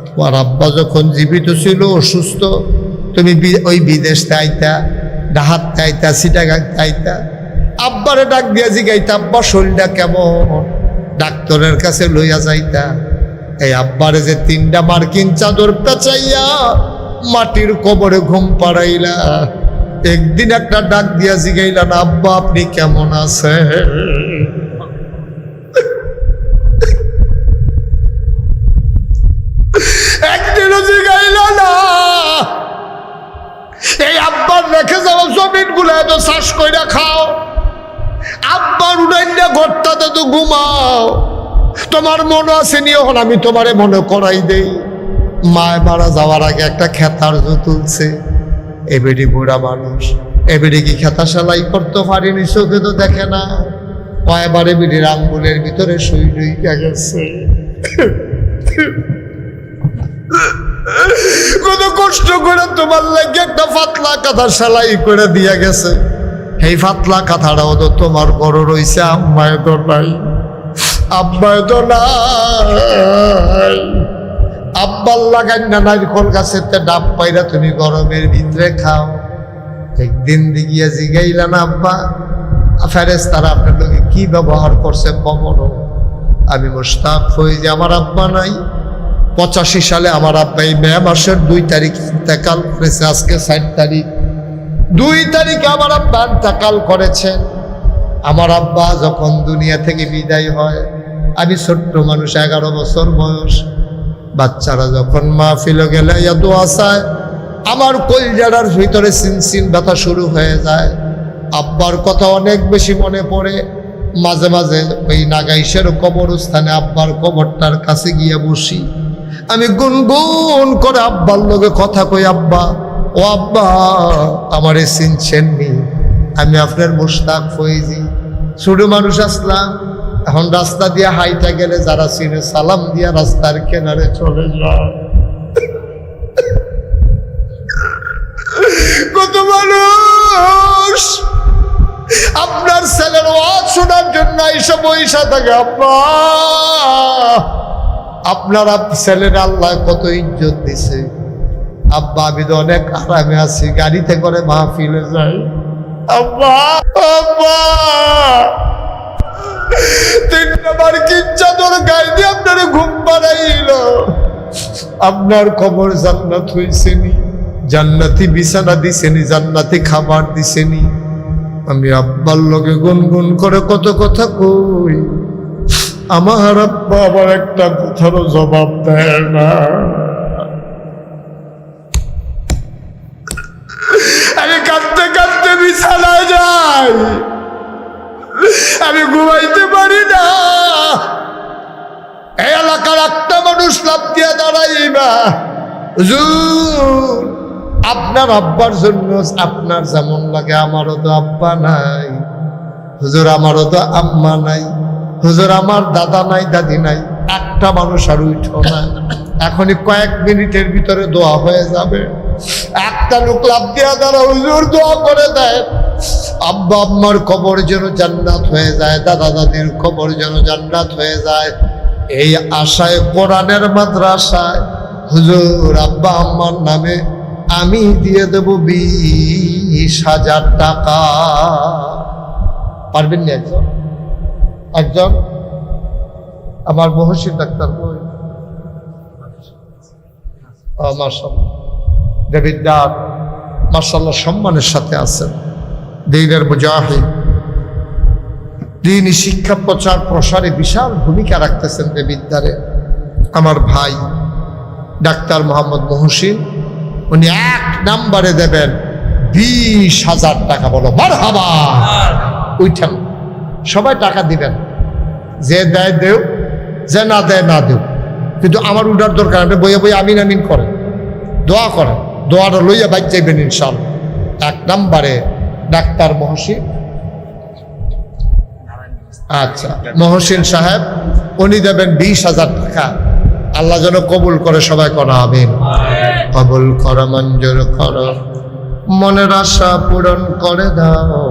তোমার আব্বা যখন জীবিত ছিল, অসুস্থ, তুমি ওই বিদেশ আইতা, ডাহাত আইতা, চিটাগাং আইতা, আব্বারে ডাক দিয়া জিগাইতা, আব্বা শরীরটা কেমন, ডাক্তারের কাছে লইয়া যাইতা। এই আব্বারে যে 3টা মার্কিন চাদর পেঁচাইয়া মাটির কবরে ঘুম পাড়াইলা, একদিন একটা ডাক দিয়া জিগাইলা না, আব্বা আপনি কেমন আছেন? একদিনও জিগাইলা না। এই আব্বার রেখে যাওয়া জমিন গুলা তো চাষ কইরা খাও, আব্বার উড়াইনা ঘরটাতে তো ঘুমাও। তোমার মনে আছে নি? এখন আমি তোমারে মনে করাই দেই, মায় মারা যাওয়ার আগে একটা খেতার জো তুলছে। এবেডি বুড়া মানুষ, এবেডি কি খেতা সেলাই করতে পারিনি, চোখে তো দেখে না। কয়বারে বিডির আঙ্গুলের ভিতরে সুই ঢুইকা গেছে। কত কষ্ট করে তোমার লাগে একটা পাতলা কাঁথা সেলাই করে দিয়া গেছে, এই পাতলা কাঁথাটাও তো তোমার বড় রয়েছে, আম্মায় তো নাই, আব্বায় তো নাই। আব্বার লাগাই না নারিকল গাছের ডাব পাইরা তুমি গরমের ভিতরে খাও। একদিন দিগিয়া জিগাইলেন আব্বা ফেরেশতারা আপনার লোকে কি ব্যবহার করছে কমরো? আমি মুশতাক হই যে আমার আব্বা নাই। 85 সালে আমার আব্বা এই মে মাসের 2 তারিখ ইন্তেকাল করেছে। আজকে 4 তারিখ, 2 তারিখে আমার আব্বা ইন্তেকাল করেছেন। আমার আব্বা যখন দুনিয়া থেকে বিদায় হয়, আমি ছোট্ট মানুষ, 11 বছর বয়স। বাচ্চারা যখন মাহফিলে গেলে দোয়া চায়, আমার কলজাটার ভিতরে সিনসিন ব্যথা শুরু হয়ে যায়। আব্বার কথা অনেক বেশি মনে পড়ে। মাঝে মাঝে ওই নাগাইশের কবরস্থানে আব্বার কবরটার কাছে গিয়ে বসি। আমি গুনগুন করে আব্বার লগে কথা কই, আব্বা ও আব্বা আমারে চিনছেননি, আমি আপনার মুশতাক ফয়েজি, ছোট মানুষ আসলাম। এখন রাস্তা দিয়ে হাইটা গেলে যারা চিনে সালাম দিয়া রাস্তার কিনারে চলে যায়। কত মানুষ আপনার ছেলের ওয়াজ শোনার জন্য এইসব পয়সা থাকে। আব্বা আপনার ছেলের আল্লাহ কত ইজ্জত দিছে। আব্বা আমি তো অনেক আরামে আছি, গাড়িতে করে মাহফিলে যাই। আব্বা আব্বা 3 নম্বর কি চাদর গায়ে দিয়ে আপনার ঘুম পাড়াইল। আপনার খবর জান্নাত হইছেনি, জান্নাতি বিছানা দিছেনি, জান্নাতি খাবার দিছেনি। আমি আব্বার লগে গুনগুন করে কত কথা কই, আমার আব্বা আবার একটা কথারও জবাব দেয় না। আমি কাঁদতে কাঁদতে বিছানায় যাই, আমি ঘুমাইতে পারি না। এই এলাকার একটা মানুষ লাফ দিয়ে দাঁড়াইবা, হুজুর আপনার আব্বার জন্য আপনার যেমন লাগে আমারও তো আব্বা নাই, হুজুর আমারও তো আম্মা নাই, হুজুর আমার দাদা নাই দাদি নাই। একটা মানুষ আর উঠো না, এখনই কয়েক মিনিটের ভিতরে দোয়া হয়ে যাবে। একটা লোক লাফ দিয়া দাঁড়া, হুজুর দোয়া করে দেয় আব্বা আম্মার কবর যেন জান্নাত হয়ে যায়, দাদা দাদির কবর যেন জান্নাত হয়ে যায়। এই আশায় কোরআনের মাদ্রাসায় হুজুর আব্বা আম্মার নামে আমি দিয়ে দেব 20,000 টাকা। পারবেন না একজন? একজন আমার মহসিন ডাক্তার বই মাশাআল্লাহ দেবিদ্দার মাশাআল্লাহ সম্মানের সাথে আছেন, দ্বীনের মুজাহিদ, দ্বীনি শিক্ষা প্রচার প্রসারে বিশাল ভূমিকা রাখতেছেন দেবিদ্দারে। আমার ভাই ডাক্তার মোহাম্মদ মহসিন, উনি 1 নম্বরে দেবেন 20,000 টাকা। বলো মারহাবা। উঠেন, সবাই টাকা দিবেন, যে দেয় দেও, যে না দেয় না দেও, কিন্তু আমার উঠার দরকার। আপনি বইয়ে বইয়ে আমিন আমিন করেন, দোয়া করেন, দোয়াটা লইয়া বাইক যাইবেন ইনশাআল্লাহ। 1 নম্বরে ডাক্তার মহসিন। আচ্ছা মহসিন সাহেব, উনি দেবেন 20,000 টাকা। আল্লাহ যেন কবুল করে, সবাই করা আমিন। কবুল করো, মঞ্জুর করো, মনের আশা পূরণ করে দাও,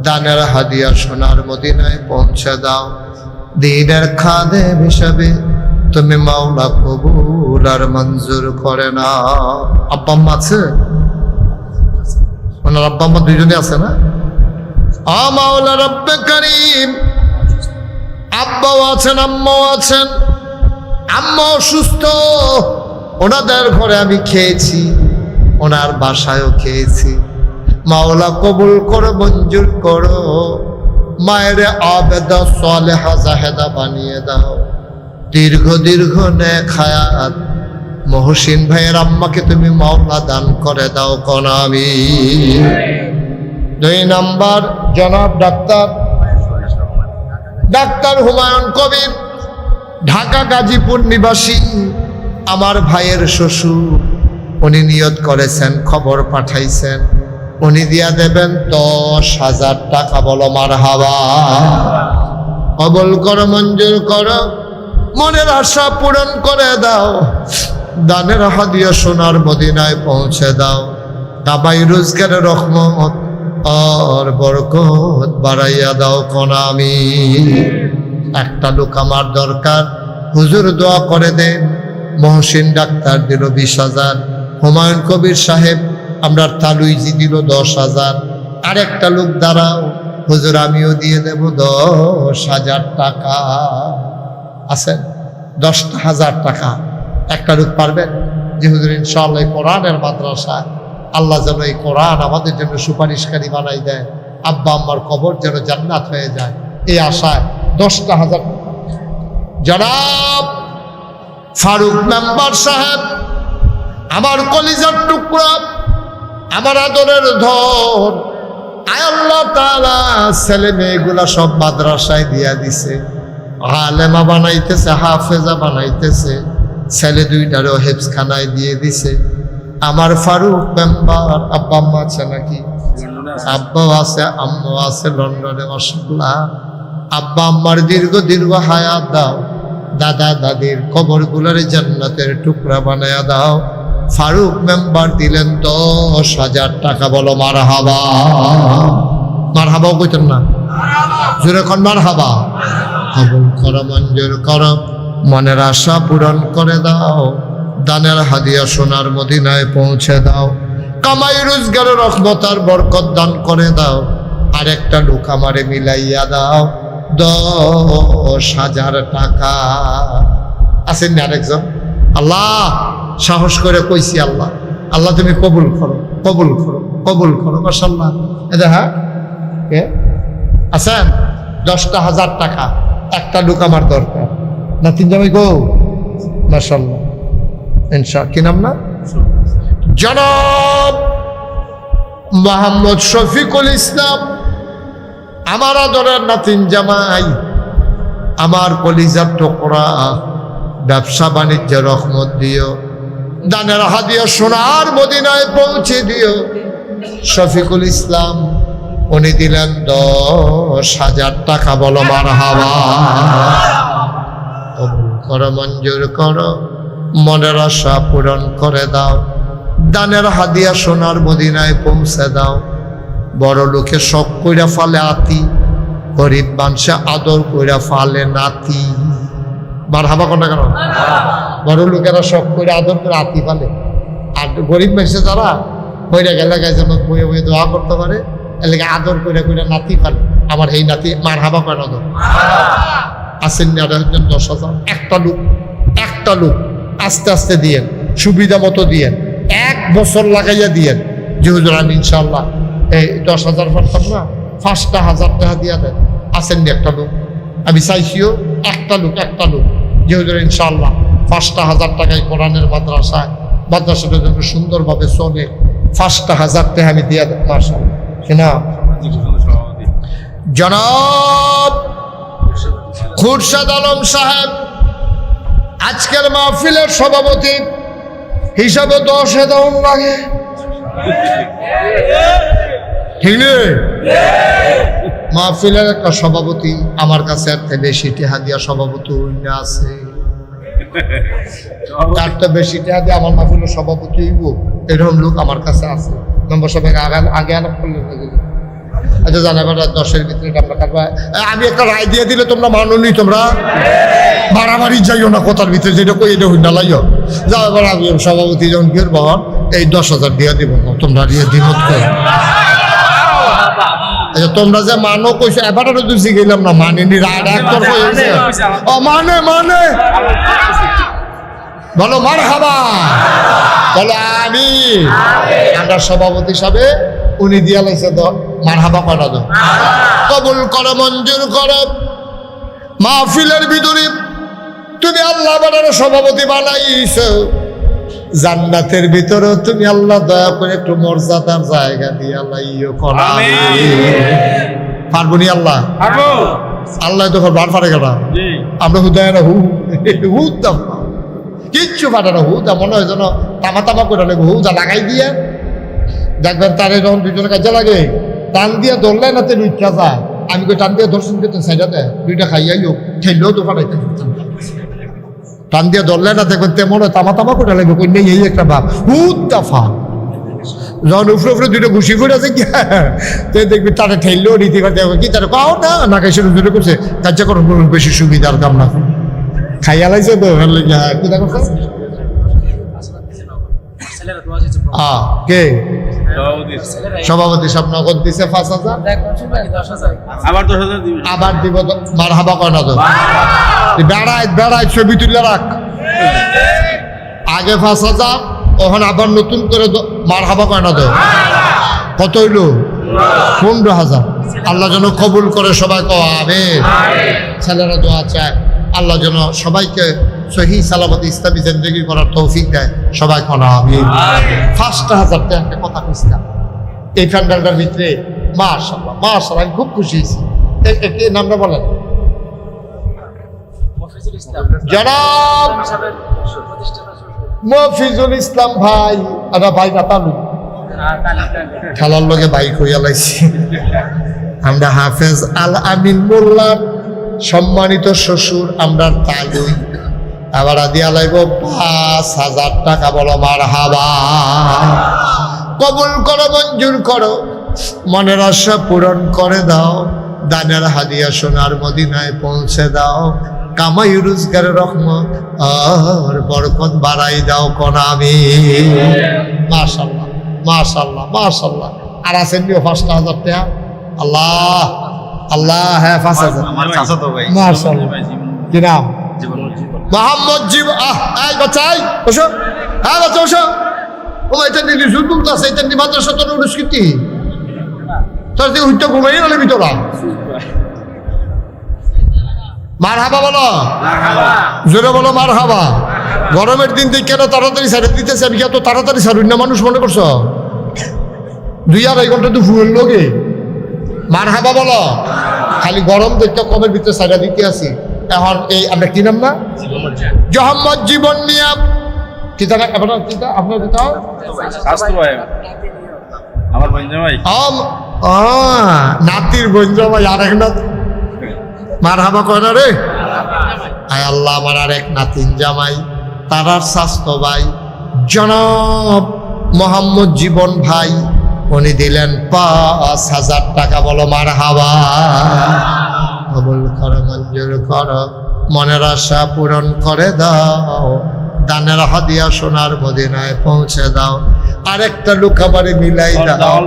দানের হাদিয়া সোনার মদিনায় পৌঁছে দাও। দ্বীনের খাদেম হিসাবে তুমি মাওলা কবুল আর মঞ্জুর করে না। আব্বা আম্মা আছে? ওনার আব্বা আম্মা দুইজনে আছে না? মাওলা রব্বে করিম, আব্বাও আছেন আম্মাও আছেন। আম্মা অসুস্থ, ওনাদের ঘরে আমি খেয়েছি, ওনার বাসায়ও খেয়েছি। মাওলা কবুল করো, মঞ্জুর করো, মায়ের আবেদা সালেহা জাহেদা বানিয়ে দাও। দীর্ঘ দীর্ঘ নেক হায়াত মহসিন ভাইয়ের আম্মাকে তুমি মাওলা দান করে দাও কোন আমিন। 2 নম্বর জনাব ডাক্তার হুমায়ুন কবির, ঢাকা গাজীপুর নিবাসী, আমার ভাইয়ের শ্বশুর। উনি নিয়ত করেছেন, খবর পাঠাইছেন, উনি দিয়া দেবেন 10,000 টাকা। বলো মারহাবা। কবুল করো, মঞ্জুর করো, মনের আশা পূরণ করে দাও, দানের হাদিয়া সোনার মদিনায় পৌঁছে দাও, কামাই রোজগারের রহমত আর বরকত বাড়াইয়া দাও কোন আমি। একটা লোক আমার দরকার, হুজুর দোয়া করে দেন। মহসিন ডাক্তার দিল 20,000, হুমায়ুন কবির সাহেব আমরা তালুইজি দিল 10,000। আরেকটা লোক দাঁড়াও, হুজুর আমিও দিয়ে দেব 10,000 টাকা। আছেন 10,000 টাকা? একটা লোক পারবেন যে হুজুর ইনশাআল্লাহ কোরআনের মাদ্রাসা আল্লাহ যেন এই কোরআন আমাদের জন্য সুপারিশকারী বানাই দেয়, আব্বা আম্মার কবর যেন জান্নাত হয়ে যায়, এই আশায় 10,000। জনাব ফারুক মেম্বার সাহেব, আমার কলিজার টুকরা, আমার আদরের ধন, আয় আল্লাহ তাআলা ছেলে মেয়েগুলা সব মাদ্রাসায় দিয়া দিছে, আলেমা বানাইতেছে, হাফেজা বানাইতেছে, ছেলে দুইটারও হেফজখানায় দিয়ে দিছে। আমার ফারুক মেম্বার আব্বা আম্মা আছে নাকি? আব্বাও আছে, আম্মাও আছে লন্ডনে, মাশাআল্লাহ। আব্বা আম্মার দীর্ঘ দীর্ঘ হায়াত দাও, দাদা দাদির কবরগুলোর জান্নাতের টুকরা বানায়া দাও। ফারুক মেম্বার দিলেন 10,000 টাকা। বলো মারহাবা। মারহাবাও কইতেন না? জোরে কোন মারহাবা। কবুল করো, মঞ্জুর করো, মনের আশা পূরণ করে দাও, দানের হাদিয়া সোনার মদিনায় পৌঁছে দাও, কামাই রোজগারের রহমত আর বরকত দান করে দাও। আর একটা লোক আমারে মিলাইয়া দাও 10,000 টাকা। আছেন না আরেকজন? আল্লাহ সাহস করে কইছি, আল্লাহ আল্লাহ তুমি কবুল করো, কবুল করো, কবুল করো। মাশাআল্লাহ। এটা হ্যাঁ কে আছেন? 10,000 টাকা একটা লোক আমার দরকার। না তিন জামাই গো, মাশাআল্লাহ। কি নাম না? জনাব মোহাম্মদ শফিকুল ইসলাম, আমার আদরের নাতিন জামাই, আমার কলিজার টুকরা, ব্যবসা বাণিজ্যের রহমত দিও, দানের হাদিয়া সোনার মদিনায় পৌঁছে দিও। শফিকুল ইসলাম উনি দিলেন 10,000 টাকা। বলো মারহাবা। কবুল করো, মঞ্জুর করো, মনের আশা পূরণ করে দাও, দানের হাদিয়া সোনার মদিনায় পৌঁছে দাও। বড় লোকে শখ কইরা ফালে আতি, গরিব মানুষে আদর কইরা ফালে নাতি। মারহাবা কোনটা কেন? বড় লোকেরা শখ করে আদর করে আতি ফালে, আর গরিব মানুষে যারা কইরা গেলে যেন বয়ে বয়ে দোয়া করতে পারে, এলাকা আদর কইরা কইরা নাতি ফালে। আমার এই নাতি মারহাবা কেন? আসেন না 10,000। একটা লোক আস্তে আস্তে দিয়েন, সুবিধা মতো দিয়েন, 1 বছর লাগাইয়া দিয়েন যে হুজুর আমি ইনশাআল্লাহ এই 10,000 পারতাম না, 5,000 টাকা দিয়া দেন। আসেন না একটা লোক? আমি চাইছিও একটা লোক যে হুজুর ইনশাআল্লাহ 5,000 টাকায় কোরআনের মাদ্রাসাটা যেন সুন্দরভাবে চলে, 5,000 টাকা আমি দিয়া দেন। মাশাআল্লাহ। কিনা জনাব খুরশেদ আলম সাহেব আজকের মাহফিলের সভাপতি হিসাবে 10,000 লাগে, ঠিক নেই? মাহফিলের একটা সভাপতি আমার কাছে একটা বেশি টেহা দিয়া সভাপতি আছে, তার তো বেশি টেহা দিয়ে আমার মাহফিলের সভাপতি হইব, এরকম লোক আমার কাছে আছে। নম্বর সবাই আগে আলাপ করলেন। আচ্ছা জানাবেন 10-এর ভিতরে আমরা কাটবা। আমি একটা রায় দিয়ে দিলে তোমরা মাননি, তোমরা মারামারি যাইও না কথার ভিতরে, যেটা কই এটা হইনা লাইও যাও। এবার আমি সভাপতি যখন ফিরব এই 10,000 দিয়ে দিব, তোমরা দিয়ে দিমত করে। আচ্ছা তোমরা যে মানো কইছো, এবারও দুজি গেলাম না, মানিনি, রায় ডাক্তার হয়েছে। ও মানে বলো মারহাবা, বলো আমিন। আমরা সভাপতি হিসাবে উনি দিয়া লাইছে মারহাবা করা দাও। কবুল করো, মঞ্জুর করো। মাহফিলের ভিতরে তুমি আল্লাহ বানার সভাপতি বানাইছো, জান্নাতের ভিতরে তুমি আল্লাহ দয়া করে একটু মর্যাদার জায়গা দিয়ে লাইও করা। পারবো নি আল্লাহ? আল্লাহ তো বার পারে গেল, আমরা হুদায় না হুদ কিচ্ছু পারে না। হুদা মনে হয় যেন তামা করে লাগবে, হুদা লাগাই দিয়ে দেখবেন তারে যখন দুজনের কাজে লাগে টান দিয়ে ধরলে না তে রুইটা যায়। আমি কই টান দিয়ে ধরছেন কিন্তু সাইডাতে দুইটা খাইয়াইও খেললেও তো ফাটাইতে টান দিয়ে ধরলে না দেখবেন তেমন তামা তামা করে লাগবে কই নেই এই একটা ভাব দফা যখন উপরে উপরে দুটো ঘুষি ফুটে আছে কি তো দেখবি তারা ঠেললেও রীতি করতে কি তারা পাও না খাইছে জোরে করছে কার্যকরণ করুন বেশি সুবিধার কাম না খাইয়া লাগছে তো কি দেখো কে সভাপতি সব নগদ দিছে 5,000 আবার দিব মার হাবা কয় না তো বেড়ায় ছবি তুলে রাখ আগে 5,000 ওখানে আবার নতুন করে মার হাবা কয় না তো কত হইল 15,000 আল্লাহ যেন কবুল করে সবাই আমিন ছেলেরা দোয়া চায় আল্লাহ যেন সবাইকে সহি সালামত ইসলামী জিন্দেগি করার তৌফিক দেয় সবাই কনা আমিন 5,000 টাকা একটা কথা কইছিলাম এই প্যান্ডেলটার ভিতরে মাশাআল্লাহ মাশাআল্লাহ আমি খুব খুশি হয়েছি এই নামটা বলেন জনাব মফিজুল ইসলাম ভাই আর ভাই কাতালু খেলার লগে ভাই কইয়া লাইছি আমরা হাফেজ আল আমিন মোল্লার সম্মানিত শ্বশুর আমরা তালুই আবার দিয়া লাগবো 5,000 টাকা বলো মারহাবা কবুল করো মঞ্জুর করো মনের আশা পূরণ করে দাও দানের হাদিয়া সোনার মদিনায় পৌঁছে দাও কামাই রোজগারের রহমত আর বরকত বাড়াই দাও কোনামি মাশাআল্লাহ মাশাআল্লাহ মাশাআল্লাহ আর আছেন 5,000 টাকা আল্লাহ আল্লাহ হ্যাঁ 5,000 মাশাআল্লাহ কি নাম মোহাম্মদ জীবন এই বাচ্চাই বসো হ্যাঁ বাচ্চা বসো ও এটা নিলি সুন্দর আছে এটা নি মাদ্রাসা তো অনুষ্ঠিতি তোর দিয়ে উঠতে ঘুমাই গেলে ভিতরা মারহাবা বলো জোরে বলো মারহাবা গরমের দিন থেকে কেন তাড়াতাড়ি ছাড়ে দিতেছে আমি এত তাড়াতাড়ি ছাড়ুন না মানুষ মনে করছো 2-2.5 ঘন্টা তো ফুল লোকে মারহাবা বলো খালি গরম দেখতে কমের ভিতরে ছাড়া দিতে আসি এখন এই আমরা কি নাম না মোহাম্মদ জীবন মিয়া কি জানা আপনার কিতা আপনার কিতা আমার বঞ্জামাই নাতির বঞ্জামাই আরেক নাত মারহাবা কয় না রে আয় আল্লাহ আমার আরেক নাতিন জামাই তারার স্বাস্থ্য ভাই জনাব মোহাম্মদ জীবন ভাই উনি দিলেন 5,000 টাকা বলো মারহাবা কবুল করো মঞ্জুর করো মনের আশা পূরণ করে দাও দানের হাদিয়া সোনার মদিনায় পৌঁছে দাও আরেকটা লোক আমারে মিলাই দাও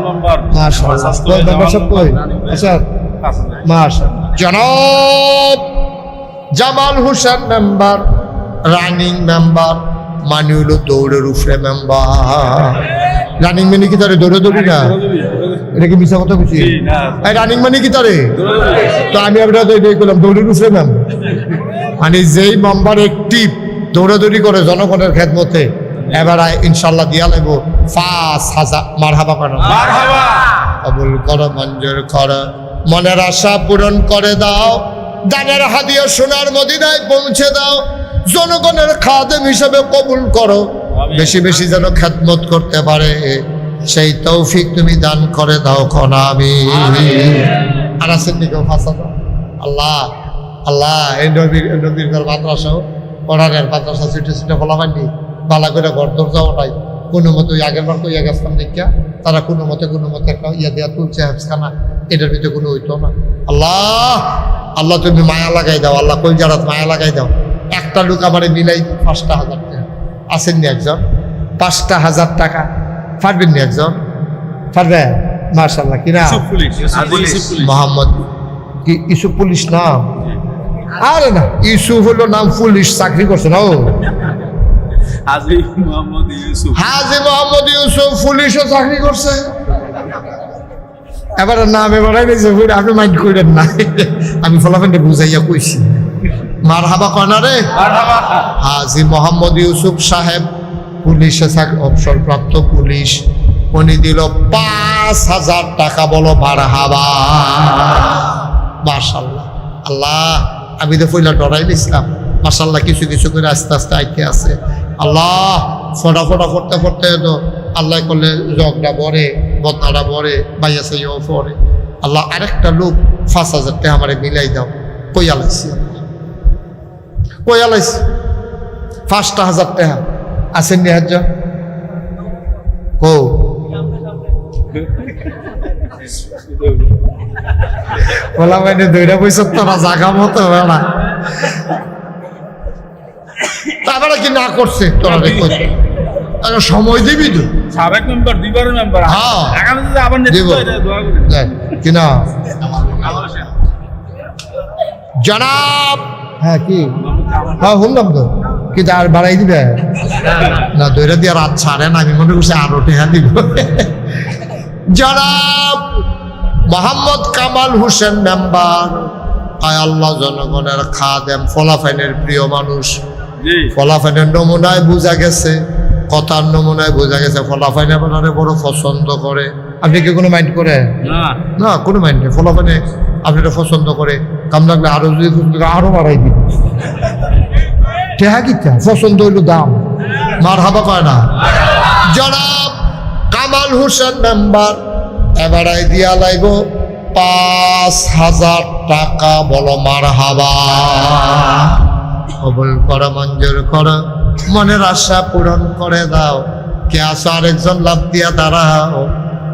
জনাব Jamal Hossain member running member মানে হলো দৌড়ের উপরে মেম্বার রানিং মানে কি তারে দৌড়ে দৌড়ি না এটা কি মিশা কথা বুঝি রানিং মানে কি তারে তো আমি আপনার করলাম দৌড়ের উপরে ম্যাম মানে যেই মেম্বার একটিভ দৌড়াদৌড়ি করে জনগণের খেদমতে এবার ইনশাল্লাহ দিয়া লাগবো 5,000 মারহাবা করো কবুল করো মঞ্জুর করো মনের আশা পূরণ করে দাও দানের হাদিয়া সোনার মদিনায় পৌঁছে দাও জনগণের খাদেম হিসেবে কবুল করো বেশি বেশি যেন খেদমত করতে পারে সেই তৌফিক তুমি দান করে দাও কোনা আমি আর আছেন দিকেও 5,000 আল্লাহ আল্লাহ এই নবীর মাদ্রাসা পড়ানের মাদ্রাসা ছুটে ছুটে বলা হয়নি বালা করে ঘর দরজা ওঠাই কোনো মতো আগের বার কইয়া গেছিলাম দেখিয়া তারা কোনো মতে একটা ইয়া দেওয়া তুলছে হ্যাপসখানা এটার ভিতরে কোনো হইতো না আল্লাহ আল্লাহ তুমি মায়া লাগাই দাও আল্লাহ কই যারা মায়া লাগাই দাও একটা লোক আমারে মিলাই 5,000 টাকা আসেননি একজন 5,000 টাকা পারবেন নি একজন পারবে মাশাআল্লাহ কিনা মোহাম্মদ কি ইসু পুলিশ নাম আরে না ইউসুফ হলো নাম পুলিশ চাকরি করছে না ও হাজি মোহাম্মদ ইউসুফ পুলিশও চাকরি করছে এবার নাম এবারাই নিয়েছে আপনি মাইন্ড করেন না আমি ফলাফলটা বুঝাইয়া কইছি মারহাবা কনা রে হাজি মোহাম্মদ ইউসুফ সাহেব পুলিশে অবসরপ্রাপ্ত পুলিশ উনি দিল 5,000 টাকা বলো মারহাবা মাশাআল্লাহ আল্লাহ আমি তো পয়লা ডরাই দিছিলাম মাশাআল্লাহ কিছু কিছু করে আস্তে আস্তে আইতে আছে আল্লাহ ফটা করতে করতে তো আল্লাহ করলে জগটা বড়ে বদনাটা বড়ে বাইয়া সাইও পড়ে আল্লাহ আরেকটা লোক 5,000 টাকা আমারে মিলাই দাও কইয়া লাইছি 5,000 টাকা আছেন নি হাজ ও বলা মানে দুইটা পয়সা তো না জাগা মতো না তারপরে কি না করছে তোরা সময় দিবি তো সাবেক মেম্বার দুইবারের মেম্বার হ্যাঁ। আগামী যদি আবার দিব। নেতৃত্ব হয়, দোয়া করি দেখ, কিনা জনাব হ্যাঁ কি হ্যাঁ শুনলাম তো কি আর বাড়াই দিবে না দইরা দিয়ে রাত ছাড়ে না আমি মনে করছি আরো টেহা দিব জনাব মোহাম্মদ কামাল হোসেন মেম্বার আয় আল্লাহ জনগণের খাদেম ফলাফাইনের প্রিয় মানুষ জি ফলাফাইনের নমুনায় বোঝা গেছে কথার নমুনায় বোঝা গেছে ফলাফাইন আপনারা বড় পছন্দ করে আপনি কি কোনো মাইন্ড করে না না কোনো মাইন্ড নেই ফলাফাইনে আপনারা পছন্দ করে কাম লাগলে আরো যদি আরো বাড়াই দিন টেহা কিতা পছন্দ হইল দাম মার হাবা পায় না জনাব কামাল হোসেন মেম্বার এবারাই দিয়া লাইব 5,000 টাকা বলো মার হাবা কবুল করো মঞ্জুর করো মনের আশা পূরণ করে দাও কে আসো আরেকজন লাভ দিয়া দাঁড়াও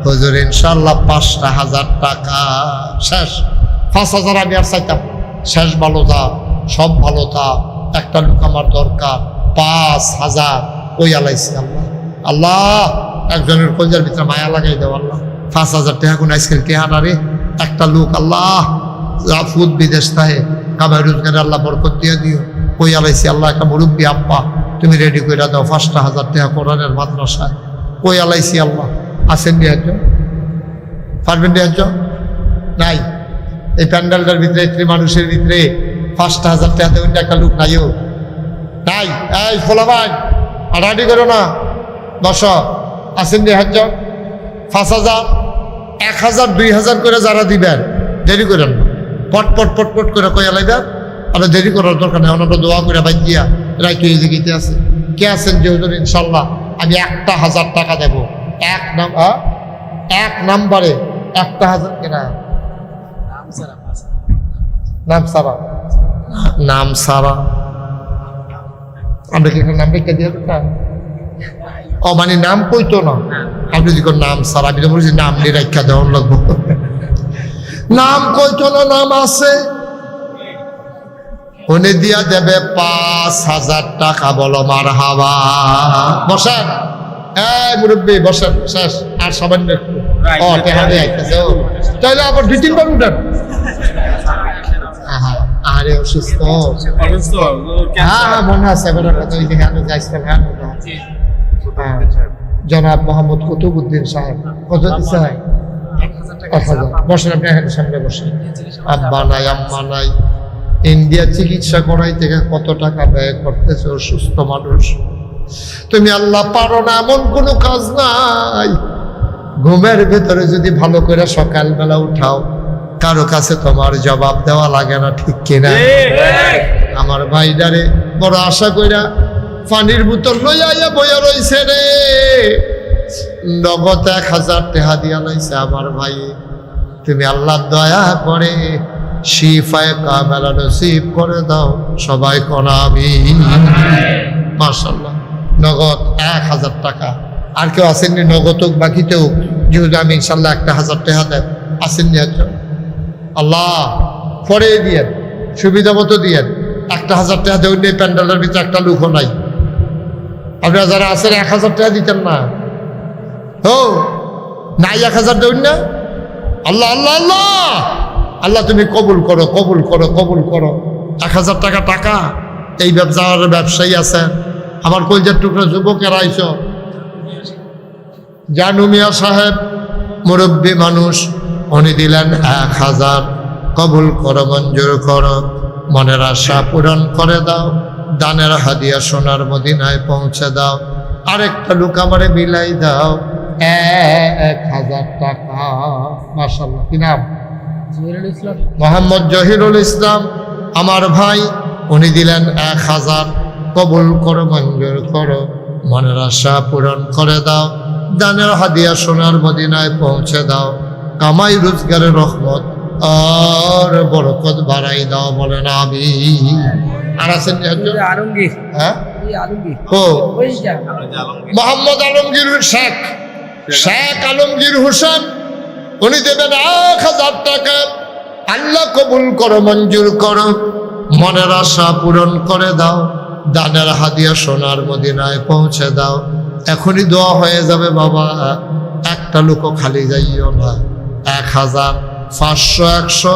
হুজুর ইনশাল্লাহ 5,000 টাকা শেষ 5,000 আমি আর চাইতাম শেষ ভালো থা সব ভালো থা একটা লোক আমার দরকার 5,000 ওই আলাইছি আল্লাহ আল্লাহ একজনের কলজার ভিতরে মায়া লাগাই দেও আল্লাহ 5,000 টাকা কোন আজকাল কে আনা রে একটা লোক আল্লাহ ফুদ বিদেশ তাহে কামাই রোজগারে আল্লাহ বরকত দিয়ে দিও ওই আলাইছি আল্লাহ একটা মুরব্বী আব্বা তুমি রেডি করে দাও 5,000 টাকা কোরআনের মাদ্রাসায় ওই আলাইছি আল্লাহ আসেন নিয়ে পারবেন নিয়ে নাই এই প্যান্ডেলটার ভিতরে একটি মানুষের ভিতরে 5,000 টাকা দেবেন একটা লোক নাইও নাই এই ফোলাবান আর রেডি করো না 10 আসেন নিয়ে 5,000 1,000 2,000 করে যারা দিবেন দেরি করেন না পট পট পট পট করে কইয়া লাইবেন আর দেরি করার দরকার নেই অন্য দোয়া করে বাইক দিয়া রাইট হয়ে গেতে আছে কে আছেন যে হুজুর ইনশাল্লাহ আমি 1,000 টাকা দেব এক নাম্বারে 1,000 কেনা নাম সারা আমরা কি নাম রেখে দিয়ে ও মানে নাম কইতো না আপনি যদি নাম সারা আমি তো বলছি নাম নিয়ে রাখা দেওয়ার লাগবো নাম কইতো না নাম আছে উনি দিয়া দেবে 5,000 টাকা বলো মার হাবা বসেন এই মুরব্বী বসেন শেষ আর সামান্য একটু ও টেহারে আইতেছে ও তাইলে আবার 2-3 বার উঠেন আরে অসুস্থ অসুস্থ হ্যাঁ মনে আছে এবার কথা ওই যেখানে যাইছিলাম হ্যাঁ জনাব মোহাম্মদ কুতুবউদ্দিন সাহেব কত দিচ্ছে 1,000 বসেন আপনি এখানে সামনে বসেন আব্বা নাই আম্মা নাই ইন্ডিয়া চিকিৎসা করাই থেকে কত টাকা ব্যয় করতেছে অসুস্থ মানুষ তুমি আল্লাহ পারো না এমন কোনো কাজ নাই ঘুমের ভেতরে যদি ভালো করে সকালবেলা উঠাও কারো কাছে তোমার জবাব দেওয়া লাগে না ঠিক কিনা আমার ভাইডারে বড় আশা কইরা পানির বোতল লইয়া বইয়া রইছে রে নগদ 1,000 টাকা দিয়া লইছে আমার ভাই তুমি আল্লাহ দয়া করে শিফায়ে কামেলা নসিব করে দাও সবাই কোনা আমিন মাশাআল্লাহ নগদ 1,000 টাকা আর কেউ আসেননি নগদ হোক বাকিতেও যেহেতু আমি ইনশাল্লাহ 1,000 টাকা দেব আসেননি একজন আল্লাহ পরে দিয়েন সুবিধা মতো দিয়েন 1,000 টাকা দেউন নেই প্যান্ডেলের ভিতরে একটা লুকও নাই আপনারা যারা আছেন 1,000 টাকা দিতেন না ও নাই 1,000 দেউন না আল্লাহ আল্লাহ আল্লাহ আল্লাহ তুমি কবুল করো কবুল করো কবুল করো 1,000 টাকা টাকা এই ব্যবসার ব্যবসায়ী আছে আমার কলজার টুকরা যুবকেরা আইস জানু মিয়া সাহেব মুরব্বী মানুষ উনি দিলেন 1,000 কবুল করো মঞ্জুর করো মনের আশা পূরণ করে দাও দানের হাদিয়া সোনার মদিনায় পৌঁছে দাও আরেকটা লোক আমারে মিলাই দাও 1,000 টাকা মাশাআল্লাহ কি নাম মোহাম্মদ জহিরুল ইসলাম আমার ভাই উনি দিলেন 1,000 কবুল করো মঞ্জুর করো মনের আশা পূরণ করে দাও দানের হাদিয়া সোনার মদিনায় পৌঁছে দাও কামাই রোজগারের রহমত আর বরকত বাড়াই দাও বলেন আমিন আর আছেন আরঙ্গি হ্যাঁ ও মোহাম্মদ আলমগীর শেখ শেখ আলমগীর হোসেন উনি দেবেন 1000 টাকা। আল্লাহ কবুল করো, মঞ্জুর করো, মনের আশা পূরণ করে দাও, দানের হাদিয়া সোনার মদিনায় পৌঁছে দাও। এখনই দোয়া হয়ে যাবে বাবা, একটা লোকও খালি যাইও না। 1000, 500, 100,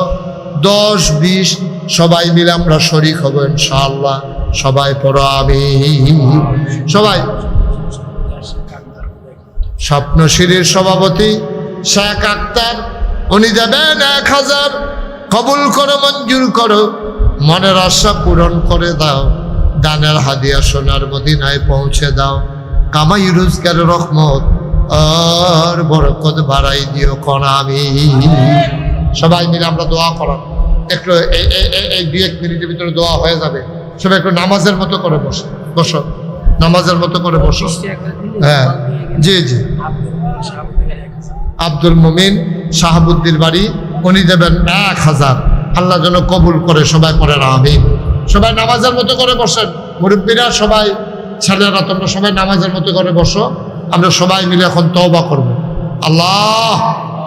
10, 20 সবাই মিলে আমরা শরীক হব ইনশাআল্লাহ। সবাই পড়ো আমিন। সবাই। স্বপ্নশিরির সভাপতি শেখ আক্তার উনি দেবেন 1000। কবুল করো, মঞ্জুর করো, মনের আশা পূরণ করে দাও, দানের হাদিয়া সোনার মদিনায় পৌঁছে দাও। কামাই রোজগারের রহমত আর বরকত বাড়াই দিও কোন আমিন। সবাই মিলে আমরা দোয়া করা। একটু এই 2-1 মিনিটের ভিতরে দোয়া হয়ে যাবে। সবাই একটু নামাজের মতো করে বসো, বসো, নামাজের মতো করে বসো। হ্যাঁ, জি জি। আব্দুল মুমিন শাহাবুদ্দির বাড়ি উনি দেবেন 1000। আল্লাহ যেন কবুল করে। সবাই পড়েন আমিন। সবাই নামাজের মতো করে বসেন। মুরব্বীরা সবাই, ছেলেরা তোমরা সবাই নামাজের মতো করে বসো। আমরা সবাই মিলে এখন তওবা করব। আল্লাহ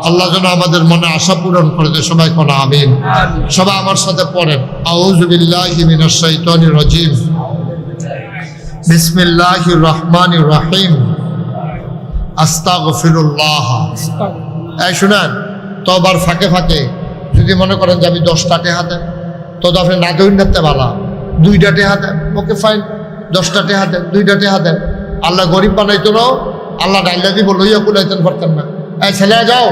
আল্লাহ যেন আমাদের মনে আশা পূরণ করে দেয়। সবাই কোন আমিন। সবাই আমার সাথে পড়েন, আউযু বিল্লাহি মিনাশ শাইতানির রাজিম, বিসমিল্লাহির রহমানির রহিম, আস্তাগফিরুল্লাহ। এই শুনেন, তওবার ফাঁকে ফাঁকে যদি মনে করেন যে আমি 10টা টেহা দেন, তো আপনি না দৌড় নিতে পারলাম 2টা টেহা দেন, ওকে ফাইন। 10টা টেহা দেন, 2টা টেহা দেন। আল্লাহ গরিব বানাইতো না, আল্লাহ ডাইলা দিব লইয়া কুলাইতেন পারতেন না। এই ছেলেরা যাও,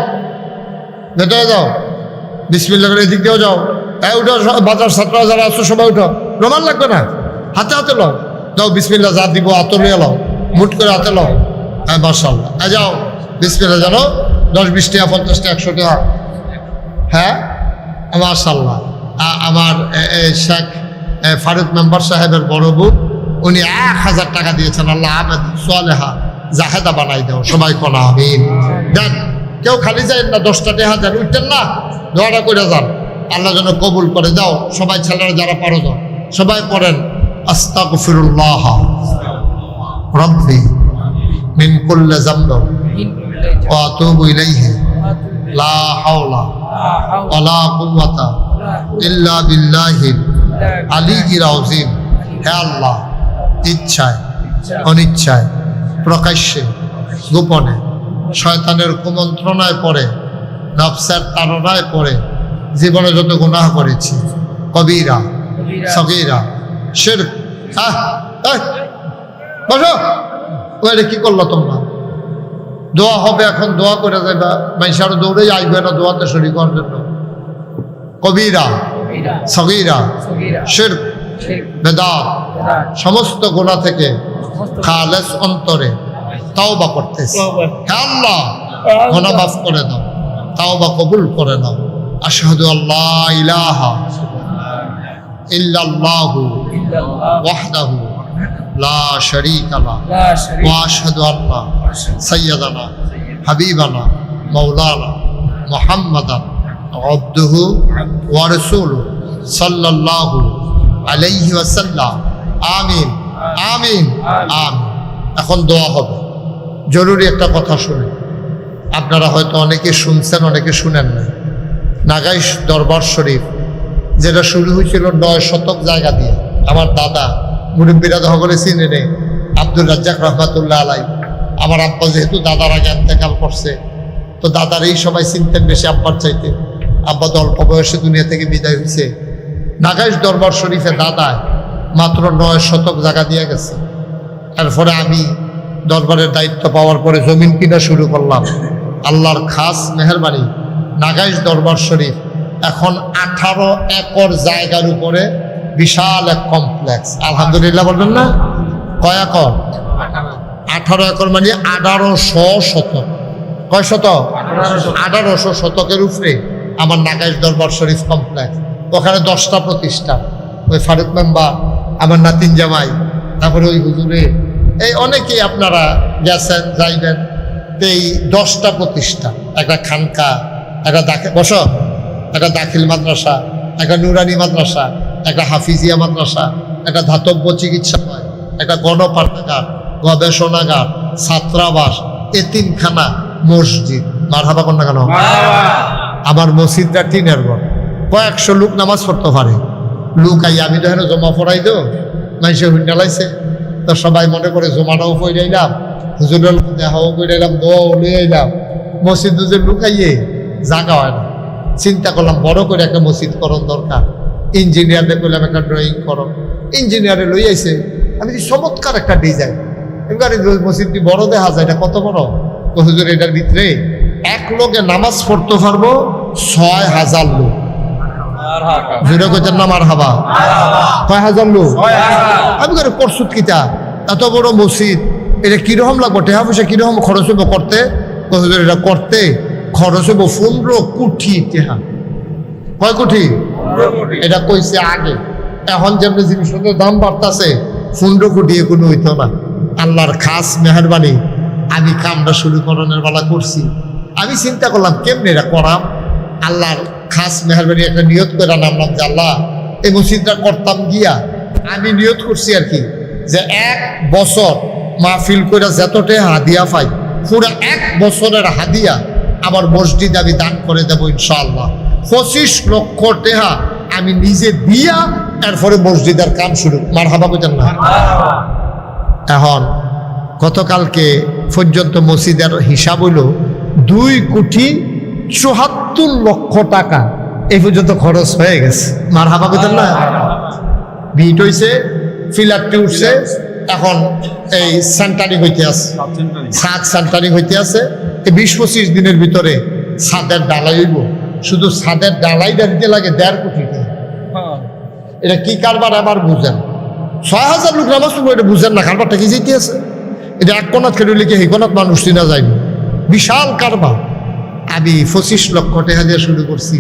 ভেতরে যাও, বিসমিল্লাহ করে এদিক দিয়েও যাও। এই উঠো, বাজার ছাত্ররা যারা আছো সবাই উঠো। রোমান লাগবে না, হাতে হাতে লও, যাও বিসমিল্লাহ যা দিব হাতে লইয়া লও, মুট করে হাতে লও। হ্যাঁ মাশাআল্লাহ। যাও বিসমিল্লাহ জানো, 10, 20 টাকা, 50 টাকা, 100 টাকা। হ্যাঁ মাশাআল্লাহ। আমার শেখ ফারুক মেম্বার সাহেবের বড় বোন উনি 1000 টাকা দিয়েছেন। আল্লাহ আহমেদ সোয়ালেহা জাহেদা বানাই দাও। সবাই কোন আমিন। দেন, কেউ খালি যায় না। 10টা টাকা দেন, উঠতেন না, দোয়াটা করে যান, আল্লাহ যেন কবুল করে দাও। সবাই ছেলেরা যারা পারো যাও, সবাই পড়েন আস্তাগফিরুল্লাহ রাব্বি মিন কুল্লি যামবি ওয়া আতুবু ইলাইহি লা হাওলা ওয়ালা কুওয়াতা ইল্লা বিল্লাহিল আলিয়্যিল আযীম। হে আল্লাহ, ইচ্ছায় অনিচ্ছায়, প্রকাশ্যে গোপনে, শয়তানের কুমন্ত্রণায় পড়ে, নফসের তাড়নায় পড়ে জীবনে যত গুনাহ করেছি, কবিরা সগীরা শিরক। বসো, ওইটা কি করলো তোমরা? দোয়া হবে এখন, দোয়া করে যাবা। মানুষ আরো দৌড়েই আসবে না দোয়াতে শরীক হওয়ার জন্য। কবিরা সগীরা শিরক বেদাত সমস্ত গুনাহ থেকে খালেস অন্তরে তাওবা করতেছি। হে আল্লাহ, গুনাহ মাফ করে দাও, তাওবা কবুল করে নাও। আশহাদু আল্লা ইলাহা ইল্লাল্লাহু ওয়াহদাহু লা শারীকা লাহু ওয়া আশহাদু আন্না সাইয়্যিদানা হাবিবানা মাওলানা মুহাম্মাদান আবদুহু ওয়া রাসূলুহু সাল্লাল্লাহু আলাইহি ওয়াসাল্লাম। আমিন আমিন আমিন। এখন দোয়া হবে। জরুরি একটা কথা শুনে, আপনারা হয়তো অনেকে শুনছেন, অনেকে শুনেন না। নাগাইশ দরবার শরীফ যেটা শুরু হয়েছিল 9 শতক জায়গা দিয়ে, আমার দাদা মুরব্বীরা সকলে চিনে নেই, আব্দুল রাজ্জাক রহমাতুল্লাহ আলাই। আমার আব্বা যেহেতু দাদার আগে ইন্তেকাল করছে, তো দাদার এই সময় চিনতেন বেশি আব্বার চাইতে। আব্বা তো অল্প বয়সে দুনিয়া থেকে বিদায় হয়েছে। নাগাইশ দরবার শরীফে দাদায় মাত্র 9 শতক জায়গা দিয়ে গেছে। তারপরে আমি দরবারের দায়িত্ব পাওয়ার পরে জমিন কিনা শুরু করলাম। আল্লাহর খাস মেহেরবানি, নাগাইশ দরবার শরীফ এখন 18 একর জায়গার উপরে বিশাল এক কমপ্লেক্স। আলহামদুলিল্লাহ বলবেন না? কয় একর? 18 একর মানে 1800 শতক। কয় শতক? 1800 শতকের উপরে আমার নাগাইশ দরবার শরীফ কমপ্লেক্স। ওখানে 10টা প্রতিষ্ঠান, ওই ফারুক মেম্বার, আমার নাতিন জামাই, তারপরে ওই হুজুরে, এই অনেকেই আপনারা গেছেন যাইবেন। এই 10টা প্রতিষ্ঠান, একটা খানকা, একটা একটা দাখিল মাদ্রাসা, একটা নুরানি মাদ্রাসা, একটা হাফিজিয়া মাদ্রাসা, একটা ধাতব্য চিকিৎসালয়, একটা গণপাঠাগার, গবেষণাগার, ছাত্রাবাস, এতিমখানা, মসজিদ। মারহাবা কোন না কেন? আমার মসজিদটা টিনের ঘর, কয়েকশো লোক নামাজ পড়তে পারে। লোক আই আমি তো হ্যাঁ জমা পড়াই দো, মানুষে হুন্ডা লাইছে, তো সবাই মনে করে জমাটাও পড়ে আইলাম, হুজুরের দেখাও করে এলাম, দোয়াও লিয়ে এলাম। মসজিদ যে লুকাইয়ে জাগা হয় না। চিন্তা করলাম বড় করে একটা মসজিদ করণ দরকার। ইঞ্জিনিয়ারকে বললাম একটা ড্রয়িং করো, ইঞ্জিনিয়ারে লই আইছে। আমি চমৎকার একটা ডিজাইন, এবার মসজিদটি বড় দেখা যায়, এটা কত বড়? হুজুর এটার ভিতরে এক লোকে নামাজ পড়তে পারবো ৬,০০০ লোক। জুড়ে কইতেন না মারহাবা? কয় হাজার লোক? আমি করে করছুত কিতা এত বড় মসজিদ, এটা কিরকম লাগবো? টেহা পয়সা কিরকম খরচ হবো করতে? হুজুর এটা করতে খরচ হবো 15 কোটি টেহা। কয় কোটি? এটা কইছে আগে। এখন যেমন জিনিসপত্রের দাম বাড়তেছে, 15 কোটি কোনো হইতো না। আল্লাহর খাস মেহরবানি, আমি কামটা শুরু করানোর বেলা করছি। আমি চিন্তা করলাম কেমনে এটা করাম। আল্লাহর খাস মেহরবানি একটা নিয়ত করে নামলাম যে আল্লাহ এই মসজিদটা করতাম গিয়া আমি নিয়ত করছি আর কি, যে 1 বছর মাহফিল করে যতটা হাদিয়া পাই, পুরো 1 বছরের হাদিয়া আমার মসজিদ আমি দান করে দেবো ইনশাআল্লাহ। 25 লক্ষ টাকা আমি নিজে দিয়া এরপরে মসজিদের কাম শুরু। মারহাবা কইতেন না? এখন গতকালকে পর্যন্ত মসজিদের হিসাব হইল 2,74,00,000 টাকা এই পর্যন্ত খরচ হয়ে গেছে। মারহাবা কইতেন না? ভিট হইছে, ফিলারটি উঠছে, এখন এই সেন্টারিং হইতে আছে, ছাদ সেন্টারিং হইতে আছে। এই 20-25 দিনের ভিতরে ছাদের ডালাই হইব। শুধু ছাদের ডালাইটা দিতে লাগে 1.5 কোটি টাকা। এটা কি কারবার আবার বুঝেন? 6,000 লোক নামাজ পড়বো, এটা বুঝেন না কারবারটা কি যেতে আছে? এটা এক কোনাত খেলে লিখে এই কোনাত মানুষ চিনা যায়নি, বিশাল কারবার। আমি 25 লক্ষ টাকা দিয়ে শুরু করছি,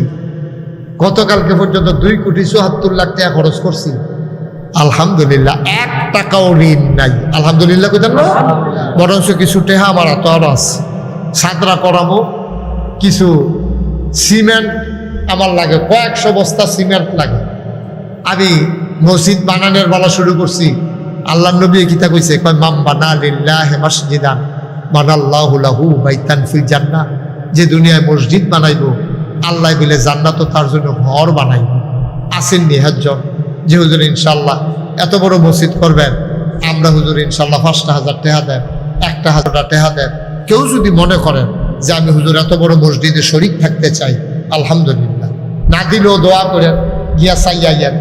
গতকালকে পর্যন্ত 2,74,00,000 টাকা খরচ করছি। আলহামদুলিল্লাহ 1 টাকাও ঋণ নাই। আলহামদুলিল্লাহ কইতেন না? বরঞ্চ কিছু টাকা আমার হাতে আরো আছে, ছাদরা করাবো। কিছু সিমেন্ট আমার লাগে, কয়েকশো বস্তা সিমেন্ট লাগে। আমি মসজিদ বানানোর বেলা শুরু করছি। আল্লাহ নবী কিতা কইছে, কয় মাম বানা লিল্লাহি মাসজিদান বানাল্লাহু লাহু বাইতান ফিল জান্নাহ। যে দুনিয়ায় মসজিদ বানাইবো, আল্লাহ বলে জান্নাতও তার জন্য ঘর বানাইব। আসেন নিহাজ্জন যে হুজুর ইনশাল্লাহ এত বড় মসজিদ করবেন, আমরা হুজুর ইনশাল্লাহ 5,000 টাকা দেন, 1,000 টাকা দেন। কেউ যদি মনে করেন যে আমি হুজুর এত বড় মসজিদে শরীক থাকতে চাই, আলহামদুলিল্লাহ। না দিলেও দোয়া করেন, গিয়া চাইয়াইয়েন।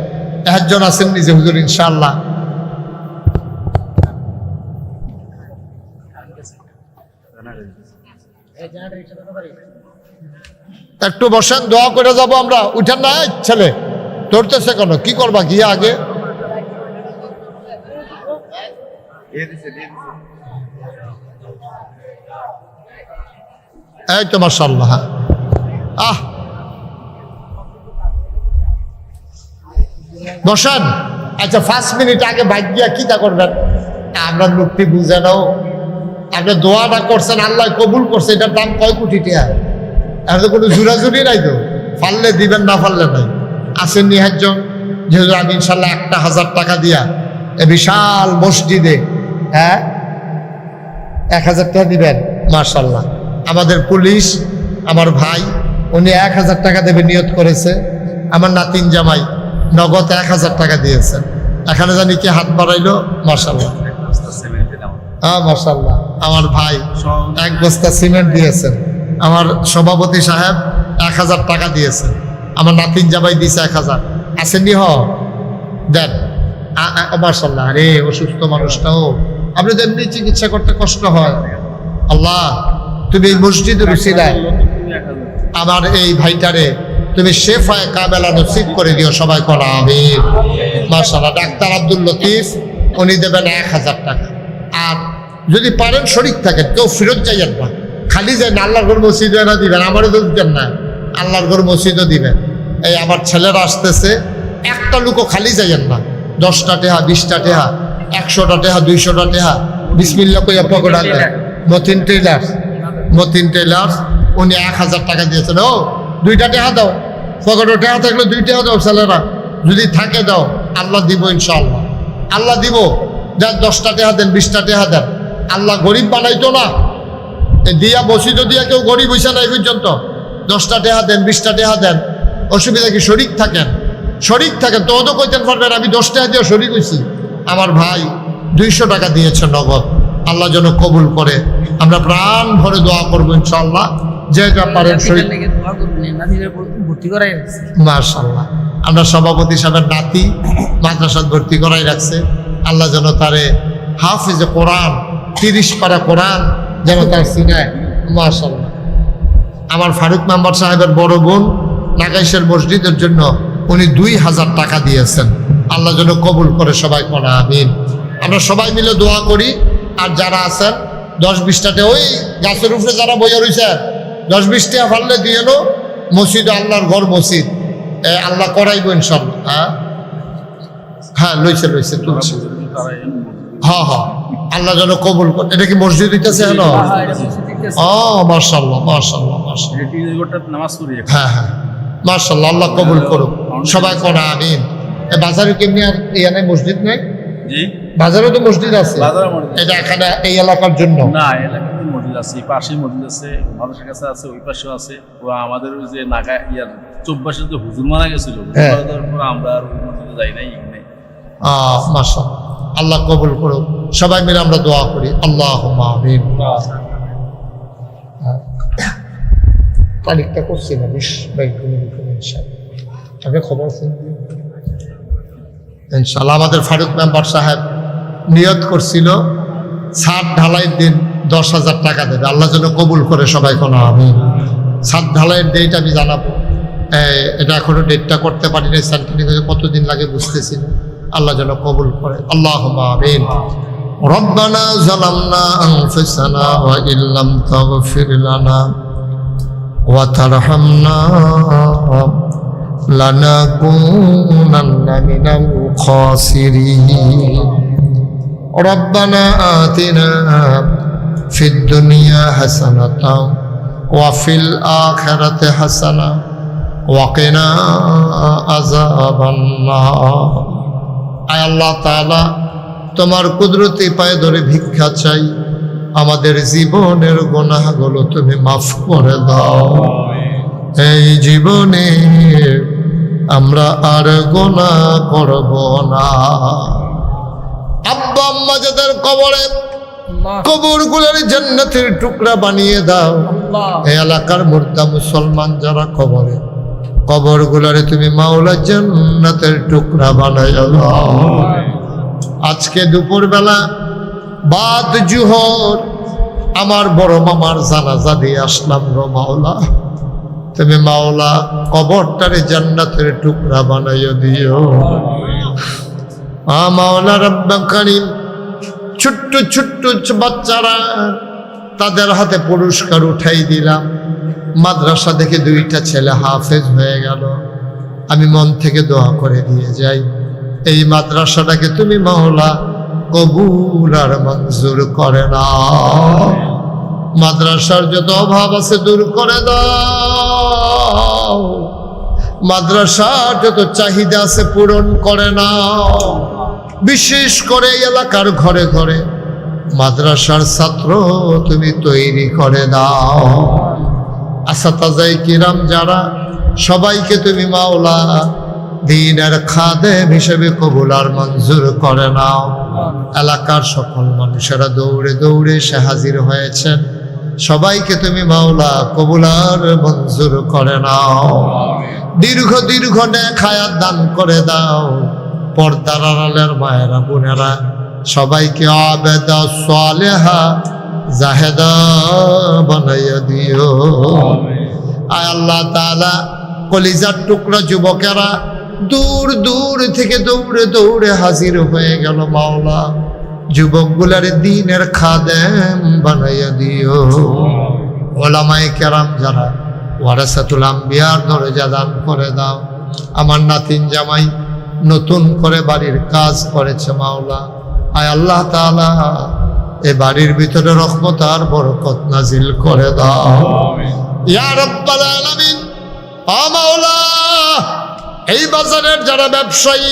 একজন আছেন নিজে হুজুর ইনশাআল্লাহ একটু বসেন, দোয়া করে যাব আমরা। উঠেন না ছেলে, ধরতেছে কেন? কি করবা গিয়া আগে? এই তো মাশাআল্লাহ। বসেন। আচ্ছা 5 মিনিট আগে বাইক দিয়া কি তা করবেন? আমরা লোকটি বুঝে নাও, আপনি দোয়াটা করছেন, আল্লাহ কবুল করছে, এটার দাম কয় কোটি টাকা? এখন তো কোনো জুরাজুরি নাই তো, পারলে দিবেন, না পারলে নাই। আসেন নিহাজ্জন যেহেতু আমি ইনশাল্লাহ 1,000 টাকা দিয়া এ বিশাল মসজিদে 1,000 টাকা দিবেন। মাশাআল্লাহ, আমাদের পুলিশ আমার ভাই উনি 1,000 টাকা দেবে নিয়ত করেছে। আমার নাতিন জামাই নগদ 1,000 টাকা দিয়েছেন। এখানে জানি কি হাত বাড়াইলো? মাশাআল্লাহ, মাশাআল্লাহ। আমার ভাই 1 বস্তা সিমেন্ট দিয়েছেন। আমার সভাপতি সাহেব 1,000 টাকা দিয়েছেন। আমার নাতিন জামাই দিয়েছে 1,000। আসেননি দেন। মাশাআল্লাহ। আরে অসুস্থ মানুষটাও আপনাদের এমনি চিকিৎসা করতে কষ্ট হয়। আল্লাহ তুমি এই মসজিদের উসিলায় আমার এই ভাইটারে তুমি শেফায়ে কামেলা নসিব করে দিও, সবাই করা আমিন। মাশাআল্লাহ। ডাক্তার আব্দুল লতিফ উনি দেবেন 1,000 টাকা। আর যদি পারেন শরীক থাকেন, কেউ ফেরত যাইয়েন না, খালি যাই না। আল্লাহর ঘর মসজিদে না দিবেন, আমারও তো দিতেন না, আল্লাহর ঘর মসজিদও দিবেন। এই আমার ছেলেরা আসতেছে, একটা লোকও খালি যাইয়েন না। 10টা টাকা, 20টা টাকা, 100টা টাকা, 200টা টাকা বিসমিল্লাহ কইয়া পকেট আনলেন। মতিন টেলার্স উনি 1,000 টাকা দিয়েছেন। ও 2টা টাকা দাও, পকেটে টাকা থাকলে 2 টাকা দাও ছেলেরা, যদি থাকে দাও, আল্লাহ দিব ইনশাআল্লাহ, আল্লাহ দিব। যা 10টা টাকা দেন 20টা টাকা দেন। আল্লাহ গরিব বানাইতো না, দিয়া বসিত দিয়া কেউ গরিব হইছে না এই পর্যন্ত। 10টা টাকা দেন 20টা টাকা দেন, অসুবিধা কি? শরিক থাকেন, শরিক থাকেন। তো তো কইতেন পারবেন আমি 10 টাকা দিয়ে শরিক হইছি। আমার ভাই 200 টাকা দিয়েছে নগদ, আল্লাহ যেন কবুল করে। আমরা প্রাণ ভরে দোয়া করবো ইনশাআল্লাহ, যে যা পারেন শরিক। মাশাআল্লাহ, আমরা সভাপতি সাহেবের নাতি মাদ্রাসাত ভর্তি করাই রাখছে। আল্লাহ যেন তারে হাফিজে কোরআন 30 পারা কোরআন যেন তার সিনায়। মাশাআল্লাহ। আমার ফারুক মেম্বার সাহেবের বড় বোন নাগাইশের মসজিদের জন্য উনি 2000 টাকা দিয়েছেন, আল্লাহ যেন কবুল করে। সবাই কোন আমিন। আমরা সবাই মিলে দোয়া করি। আর যারা আছেন 10-20টাতে ওই গাছের উপরে যারা বইয়া রয়েছে 10-20টা ফাললে দিয়ে নো মসজিদ, আল্লাহর ঘর মসজিদ আল্লাহ করাইব ইনশাআল্লাহ। হ্যাঁ হ্যাঁ, লইছে লইছে তুলছে। হ্যাঁ হ্যাঁ, আল্লাহ যেন কবুল করে। এটা কি মসজিদ হইতেছে? হ্যাঁ, মাশাআল্লাহ মাশাআল্লাহ মাশাআল্লাহ। হ্যাঁ হ্যাঁ, মাশাআল্লাহ, আল্লাহ কবুল করুক। সবাই কোন আমিন। বাজারে কেমনি আর এখানে মসজিদ নাই? বাজারে তো মসজিদ আছে, এটা এখানে এই এলাকার জন্য না। এলাকাতে মসজিদ আছে, পাশেই মসজিদ আছে, মানুষের কাছে আছে, ওই পাশেও আছে। ও আমাদের ওই যে নাগা ইয়ার 24 যে হুজুর মারা গেছিল, আমরা আর ওই মসজিদে যাই নাই এখানে। মাশাআল্লাহ, আল্লাহ কবুল করুক। সবাই মিলে আমরা দোয়া করি, আল্লাহুম্মা আমিন। তারিখটা করছি না 20 ইনশাআল্লাহ। খবর আছে ইনশাআল্লাহ। আমাদের ফারুক মেম্বার সাহেব নিয়ত করছিল ছাদ ঢালাইয়ের দিন 10,000 টাকা দেবে, আল্লাহ যেন কবুল করে। সবাই কোনো আমিন। ছাদ ঢালাইয়ের ডেট আমি জানাবো, এটা এখনো ডেটটা করতে পারি না, সার্টিফিকেট কতদিন লাগে বুঝতেছি না, আল্লাহ যেন কবুল করে। আল্লাহুম্মা আমিন। রব্বানা যালামনা আনফুসানা ওয়া ইল্লাম তাগফির লানা ওয়া তারহামনা লানাকুনান্না মিনাল খাসিরিন। রব্বানা আতিনা ফিদ দুনিয়া হাসানাতাও ওয়া ফিল আখিরাতি হাসানা ওয়া কিনা আযাবান নার। আয় আল্লাহ তাআলা, তোমার কুদরতি পায়ে ধরে ভিক্ষা চাই, আমাদের জীবনের গুনাহগুলো তুমি মাফ করে দাও। এই জীবনে আমরা আর গুনাহ করব না। আব্বা আম্মা যাদের কবরগুলোর জান্নাতের টুকরা বানিয়ে দাও। এই এলাকার মুর্দা মুসলমান যারা কবরগুলোরে তুমি মাওলা জান্নাতের টুকরা বানাইয়া দাও। আজকে দুপুরবেলা বাদ জুহর আমার বড় মামার জানাজা দিয়ে আসলাম গো মাওলা, তুমি মাওলা কবরটারে জান্নাতের টুকরা বানাইয়া দিও। মাওলা রব্বাল কারীম, ছোট্ট ছোট্ট বাচ্চারা তাদের হাতে পুরস্কার উঠাই দিলাম। মাদ্রাসা থেকে 2টা ছেলে হাফেজ হয়ে গেল। আমি মন থেকে দোয়া করে দিয়ে যাই, এই মাদ্রাসাটাকে তুমি মাওলা কবুল আর মঞ্জুর করে নাও। মাদ্রাসার যত অভাব আছে দূর করে দাও, মাদ্রাসার যত চাহিদা আছে পূরণ করে নাও। বিশেষ করে এলাকার ঘরে ঘরে মাদ্রাসার ছাত্র তুমি তৈরি করে দাও। আসাতাজাই কিরাম যারা, সবাইকে তুমি মাওলা দ্বীনের খাদেম হিসেবে কবুল আর মঞ্জুর করে নাও। এলাকার সকল মানুষেরা দৌড়ে দৌড়ে সে হাজির হয়েছেন, সবাইকে তুমি মাওলা কবুল আর মঞ্জুর করে নাও। দীর্ঘ দীর্ঘ নেক হায়াত দান করে দাও। পর্দার আড়ালের মায়েরা বোনেরা সবাইকে আবেদা সালেহা জাহেদা বানাইয়া দিও। আয় আল্লাহ তাআলা, কলিজার টুকরা যুবকেরা দূর দূর থেকে দৌড়ে দৌড়ে হাজির হয়ে গেল মাওলা, যুবকগুলার দ্বীনের খাদেম বানাইয়া দিও। ওলামায়ে কেরাম যারা ওয়ারাসাতুল আম্বিয়ার দরজা দান করে দাও। আমার নাতিন জামাই নতুন করে বাড়ির কাজ করেছে মাওলা, আয় আল্লাহ তাআলা এ বাড়ির ভিতরে রহমত আর বরকত নাজিল করে দাও ইয়া রাব্বাল আলামিন। ও মাওলা, এই বাজারের যারা ব্যবসায়ী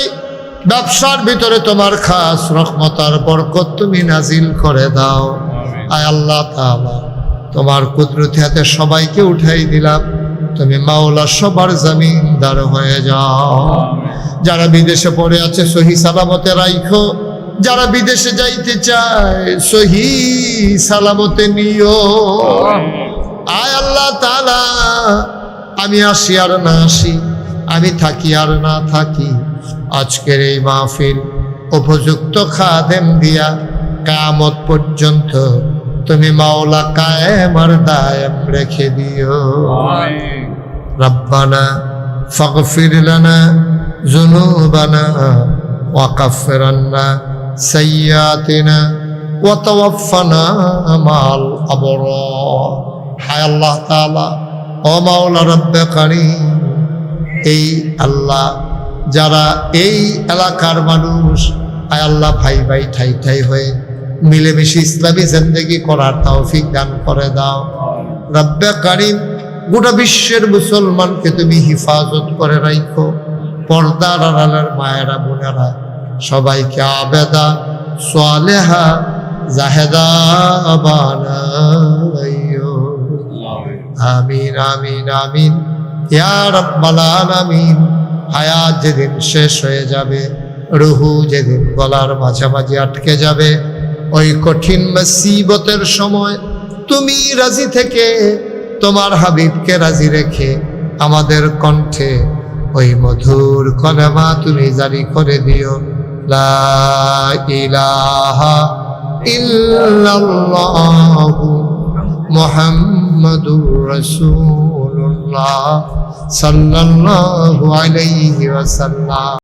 ব্যবসার ভিতরে তোমার খাস রহমত আর বরকত তুমি নাজিল করে দাও। আয় আল্লাহ তাআলা, তোমার কুদরতি হাতে সবাইকে উঠাই দিলাম, তুমি মাওলা সবার জমিনদার হয়ে যাও। যারা বিদেশে পড়ে আছে সহি সালামতে রাইখো, যারা বিদেশে যাইতে চায় সহি সালামতে নিও। আয় আল্লাহ তাআলা, আমি আসি আর না আসি, আমি থাকি আর না থাকি, আজকের এই মাহফিল উপযুক্ত খাদেম দিয়া কিয়ামত পর্যন্ত তুমি মাওলা কায়েম আর দায়েম রেখে দিও। রব্বানা ফাগফির লানা যুনুবানা ওয়া কাফির আন্না সাইয়্যাতিনা ওয়া তাওয়াফফানা মাল আবরার। হায় আল্লাহ তাআলা, ও মাওলা রব্বে কারীম, এই আল্লাহ যারা এই এলাকার মানুষ, আয় আল্লাহ ভাই ভাই ঠাই ঠাই হয়ে মিলেমিশে ইসলামী জিন্দেগি করার তৌফিক দান করে দাও। রব্বে কারীম, গোটা বিশ্বের মুসলমানকে তুমি হিফাজত করে রাখো। পর্দার আড়ালের মায়েরা বোনেরা সবাইকে আবেদা সালেহা জাহেদা বানাইও। আমিন আমিন আমিন ইয়া রাব্বাল আলামিন। হায়াত যেদিন শেষ হয়ে যাবে, রুহু যেদিন গলার মাঝামাঝি আটকে যাবে, ওই কঠিন মুসিবতের সময় তুমি রাজি থেকে তোমার হাবিবকে রাজি রেখে আমাদের কণ্ঠে ওই মধুর কলেমা তুমি জারি করে দিও, লা ইলাহা ইল্লাল্লাহু মুহাম্মাদুর রাসূলুল্লাহ সাল্লাল্লাহু আলাইহি ওয়াসাল্লাম।